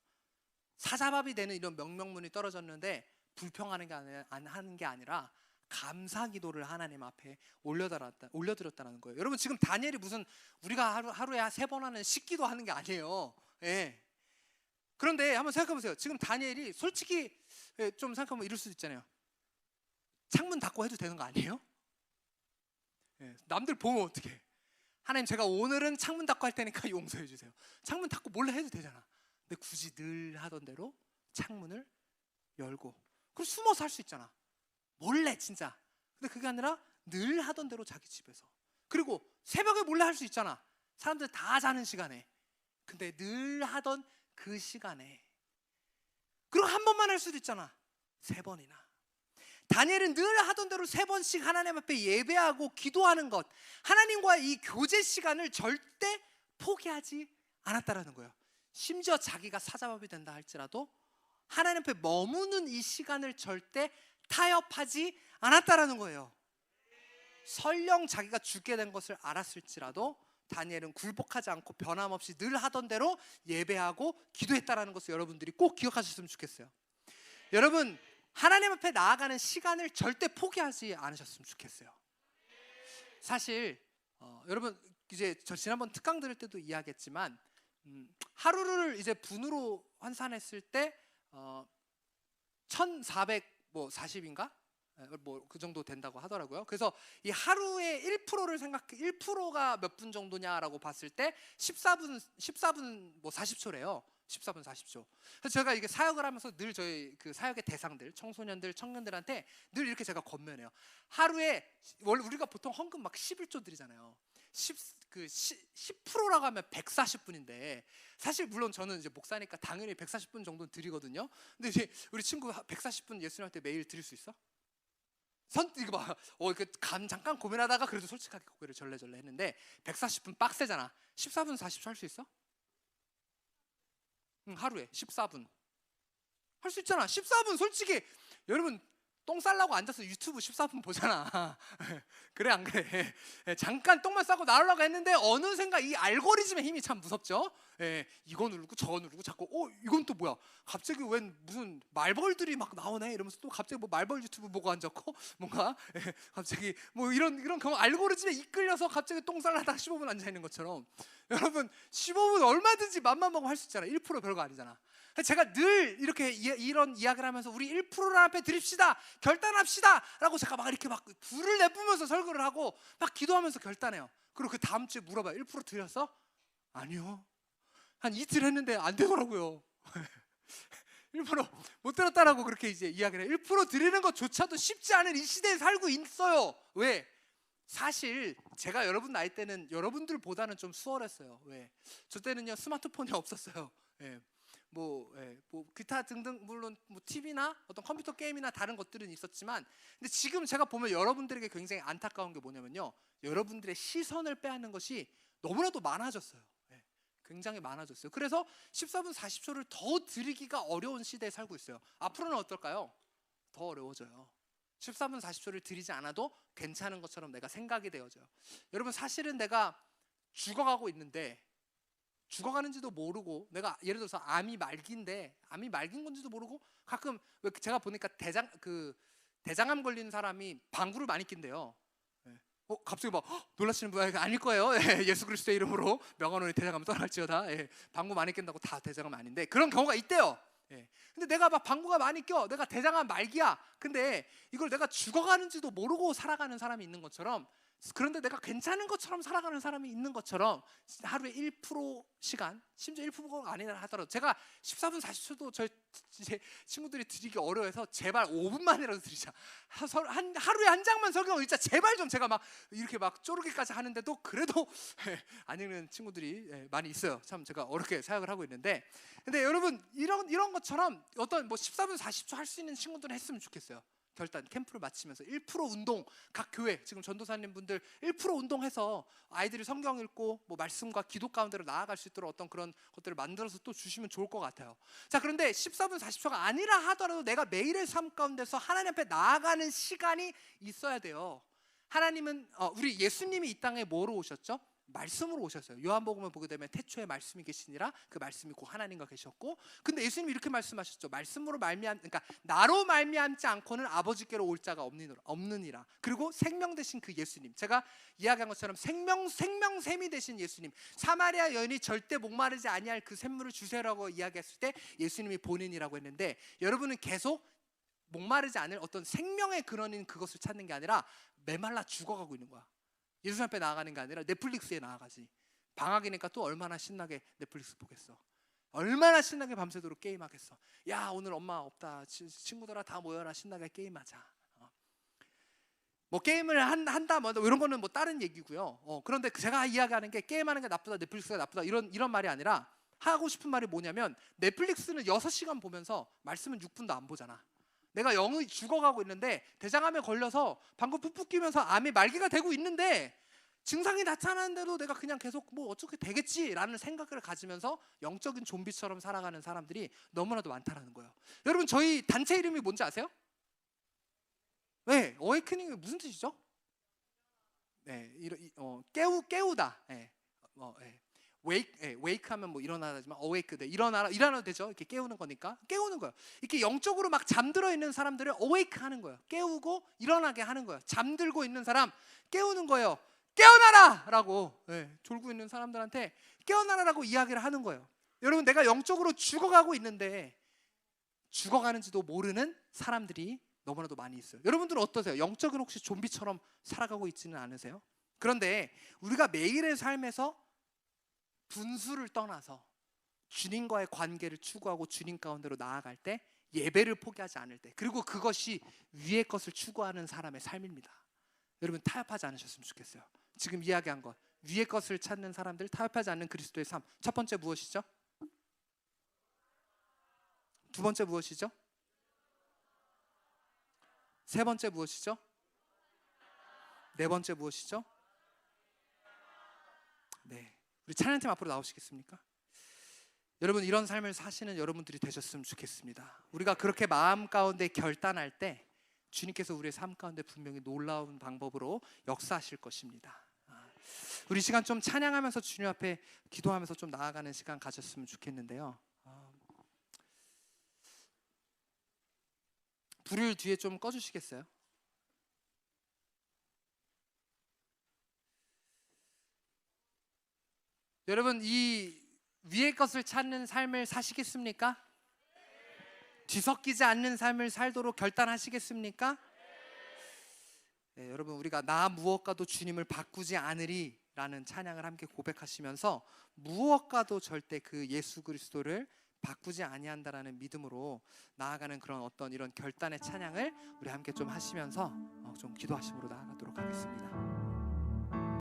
사자밥이 되는 이런 명령문이 떨어졌는데 불평하는 게 하는 게 아니라 감사 기도를 하나님 앞에 올려드렸다는 거예요. 여러분, 지금 다니엘이 무슨 우리가 하루에 3번 하는 식기도 하는 게 아니에요. 그런데 한번 생각해 보세요. 지금 다니엘이 솔직히 좀 생각하면 이럴 수도 있잖아요. 창문 닫고 해도 되는 거 아니에요? 남들 보면 어떡해? 하나님, 제가 오늘은 창문 닫고 할 테니까 용서해 주세요. 창문 닫고 몰래 해도 되잖아. 근데 굳이 늘 하던 대로 창문을 열고, 그리고 숨어서 할 수 있잖아. 몰래 진짜. 근데 그게 아니라 늘 하던 대로 자기 집에서. 그리고 새벽에 몰래 할 수 있잖아. 사람들 다 자는 시간에. 근데 늘 하던 그 시간에. 그리고 한 번만 할 수도 있잖아. 3번이나. 다니엘은 늘 하던 대로 3번씩 하나님 앞에 예배하고 기도하는 것, 하나님과 이 교제 시간을 절대 포기하지 않았다라는 거예요. 심지어 자기가 사자밥이 된다 할지라도 하나님 앞에 머무는 이 시간을 절대 타협하지 않았다라는 거예요. 설령 자기가 죽게 된 것을 알았을지라도 다니엘은 굴복하지 않고 변함없이 늘 하던 대로 예배하고 기도했다라는 것을 여러분들이 꼭 기억하셨으면 좋겠어요. 여러분, 하나님 앞에 나아가는 시간을 절대 포기하지 않으셨으면 좋겠어요. 사실 여러분, 이제 저 지난번 특강 들을 때도 이야기했지만 하루를 이제 분으로 환산했을 때 1440인가? 뭐 그 정도 된다고 하더라고요. 그래서 이 하루의 1%가 몇 분 정도냐라고 봤을 때 14분 뭐 40초래요. 14분 40초. 그래서 제가 이게 사역을 하면서 늘 저희 그 사역의 대상들, 청소년들, 청년들한테 늘 이렇게 제가 권면해요. 하루에 원래 우리가 보통 헌금 막 11조 드리잖아요. 10%라고 하면 140분인데, 사실 물론 저는 이제 목사니까 당연히 140분 정도는 드리거든요. 근데 이제 우리 친구 140분 예수님한테 매일 드릴 수 있어? 이거 봐. 잠깐 고민하다가 그래도 솔직하게 고개를 절레절레 했는데 140분 빡세잖아. 14분 40초 할 수 있어? 하루에 14분 할 수 있잖아. 14분 솔직히 여러분 똥 싸려고 앉아서 유튜브 14분 보잖아. 그래 안 그래? 잠깐 똥만 싸고 나오려고 했는데 어느샌가 이 알고리즘의 힘이 참 무섭죠. 이거 누르고 저거 누르고 자꾸 이건 또 뭐야? 갑자기 웬 무슨 말벌들이 막 나오네 이러면서 또 갑자기 뭐 말벌 유튜브 보고 앉았고 뭔가 갑자기 뭐 이런 경우 알고리즘에 이끌려서 갑자기 똥 싸려다가 15분 앉아 있는 것처럼 여러분 15분 얼마든지 맘만 먹으면 할 수 있잖아. 1% 별거 아니잖아. 제가 늘 이렇게 이런 이야기를 하면서 우리 1%를 앞에 드립시다, 결단합시다 라고 제가 막 이렇게 막 불을 내뿜으면서 설교를 하고 막 기도하면서 결단해요. 그리고 그 다음 주에 물어봐요. 1% 드렸어? 아니요. 한 이틀 했는데 안 되더라고요. 1%못 들었다라고 그렇게 이제 이야기를 해요. 1% 드리는 것조차도 쉽지 않은 이 시대에 살고 있어요. 왜? 사실 제가 여러분 나이 때는 여러분들보다는 좀 수월했어요. 왜? 저 때는요 스마트폰이 없었어요. 뭐 기타 등등 물론 뭐 TV나 어떤 컴퓨터 게임이나 다른 것들은 있었지만, 근데 지금 제가 보면 여러분들에게 굉장히 안타까운 게 뭐냐면요, 여러분들의 시선을 빼앗는 것이 너무나도 많아졌어요. 굉장히 많아졌어요. 그래서 14분 40초를 더 드리기가 어려운 시대에 살고 있어요. 앞으로는 어떨까요? 더 어려워져요. 14분 40초를 드리지 않아도 괜찮은 것처럼 내가 생각이 되어져요. 여러분 사실은 내가 죽어가고 있는데 죽어가는지도 모르고, 내가 예를 들어서 암이 말기인데 암이 말긴 건지도 모르고, 가끔 왜 제가 보니까 대장암 걸린 사람이 방구를 많이 낀대요. 갑자기 막 놀라시는 분 아닐 거예요. 예수 그리스도의 이름으로 명언을 대장암 떠날지어다. 방구 많이 낀다고 다 대장암 아닌데 그런 경우가 있대요. 근데 내가 막 방구가 많이 껴, 내가 대장암 말기야. 근데 이걸 내가 죽어가는지도 모르고 살아가는 사람이 있는 것처럼, 그런데 내가 괜찮은 것처럼 살아가는 사람이 있는 것처럼 하루에 1% 시간, 심지어 1%가 아니라 하더라도 제가 14분 40초도 저희 제 친구들이 드리기 어려워해서 제발 5분만이라도 드리자. 하루에 한 장만 성경 읽자. 제발 좀. 제가 막 이렇게 막 쪼르기까지 하는데도 그래도 안 읽는 친구들이 많이 있어요. 참 제가 어렵게 생각을 하고 있는데, 근데 여러분 이런 것처럼 어떤 뭐 14분 40초 할 수 있는 친구들은 했으면 좋겠어요. 결단 캠프를 마치면서 1% 운동, 각 교회 지금 전도사님 분들 1% 운동해서 아이들이 성경 읽고 뭐 말씀과 기도 가운데로 나아갈 수 있도록 어떤 그런 것들을 만들어서 또 주시면 좋을 것 같아요. 자, 그런데 14분 40초가 아니라 하더라도 내가 매일의 삶 가운데서 하나님 앞에 나아가는 시간이 있어야 돼요. 하나님은 우리 예수님이 이 땅에 뭐로 오셨죠? 말씀으로 오셨어요. 요한복음을 보게 되면 태초에 말씀이 계시니라, 그 말씀이 곧 하나님과 계셨고, 근데 예수님이 이렇게 말씀하셨죠. 말씀으로 그러니까 나로 말미암지 않고는 아버지께로 올 자가 없느니라. 그리고 생명 되신 그 예수님, 제가 이야기한 것처럼 생명샘이 되신 예수님, 사마리아 여인이 절대 목마르지 아니할 그 샘물을 주세요라고 이야기했을 때 예수님이 본인이라고 했는데, 여러분은 계속 목마르지 않을 어떤 생명의 근원인 그것을 찾는 게 아니라 메말라 죽어가고 있는 거야. 예수님 앞에 나아가는 게 아니라 넷플릭스에 나아가지. 방학이니까 또 얼마나 신나게 넷플릭스 보겠어. 얼마나 신나게 밤새도록 게임하겠어. 야, 오늘 엄마 없다, 친구들아 다 모여라, 신나게 게임하자. 뭐 게임을 한다 뭐 이런 거는 뭐 다른 얘기고요. 그런데 제가 이야기하는 게 게임하는 게 나쁘다, 넷플릭스가 나쁘다 이런 말이 아니라, 하고 싶은 말이 뭐냐면, 넷플릭스는 6시간 보면서 말씀은 6분도 안 보잖아. 내가 영이 죽어가고 있는데 대장암에 걸려서 방구 푹푹 끼면서 암이 말기가 되고 있는데 증상이 나타나는데도 내가 그냥 계속 뭐 어떻게 되겠지라는 생각을 가지면서 영적인 좀비처럼 살아가는 사람들이 너무나도 많다라는 거예요. 여러분 저희 단체 이름이 뭔지 아세요? 네, 어웨이크닝이 무슨 뜻이죠? 네, 깨우다. 웨이크 하면 뭐 일어나지만 어웨이크, 일어나도 되죠. 이렇게 깨우는 거니까 깨우는 거예요. 이렇게 영적으로 막 잠들어 있는 사람들을 어웨이크 하는 거예요. 깨우고 일어나게 하는 거예요. 잠들고 있는 사람 깨우는 거예요. 깨어나라라고. 졸고 있는 사람들한테 깨어나라라고 이야기를 하는 거예요. 여러분, 내가 영적으로 죽어가고 있는데 죽어가는지도 모르는 사람들이 너무나도 많이 있어요. 여러분들은 어떠세요? 영적으로 혹시 좀비처럼 살아가고 있지는 않으세요? 그런데 우리가 매일의 삶에서 분수를 떠나서 주님과의 관계를 추구하고 주님 가운데로 나아갈 때, 예배를 포기하지 않을 때, 그리고 그것이 위의 것을 추구하는 사람의 삶입니다. 여러분 타협하지 않으셨으면 좋겠어요. 지금 이야기한 것, 위의 것을 찾는 사람들, 타협하지 않는 그리스도의 삶. 첫 번째 무엇이죠? 두 번째 무엇이죠? 세 번째 무엇이죠? 네 번째 무엇이죠? 네, 우리 찬양팀 앞으로 나오시겠습니까? 여러분, 이런 삶을 사시는 여러분들이 되셨으면 좋겠습니다. 우리가 그렇게 마음 가운데 결단할 때 주님께서 우리의 삶 가운데 분명히 놀라운 방법으로 역사하실 것입니다. 우리 시간 좀 찬양하면서 주님 앞에 기도하면서 좀 나아가는 시간 가졌으면 좋겠는데요. 불을 뒤에 좀 꺼주시겠어요? 여러분, 이 위의 것을 찾는 삶을 사시겠습니까? 뒤섞이지 않는 삶을 살도록 결단하시겠습니까? 네, 여러분, 우리가 나 무엇과도 주님을 바꾸지 않으리 라는 찬양을 함께 고백하시면서 무엇과도 절대 그 예수 그리스도를 바꾸지 아니한다라는 믿음으로 나아가는 그런 어떤 이런 결단의 찬양을 우리 함께 좀 하시면서 좀 기도하심으로 나아가도록 하겠습니다.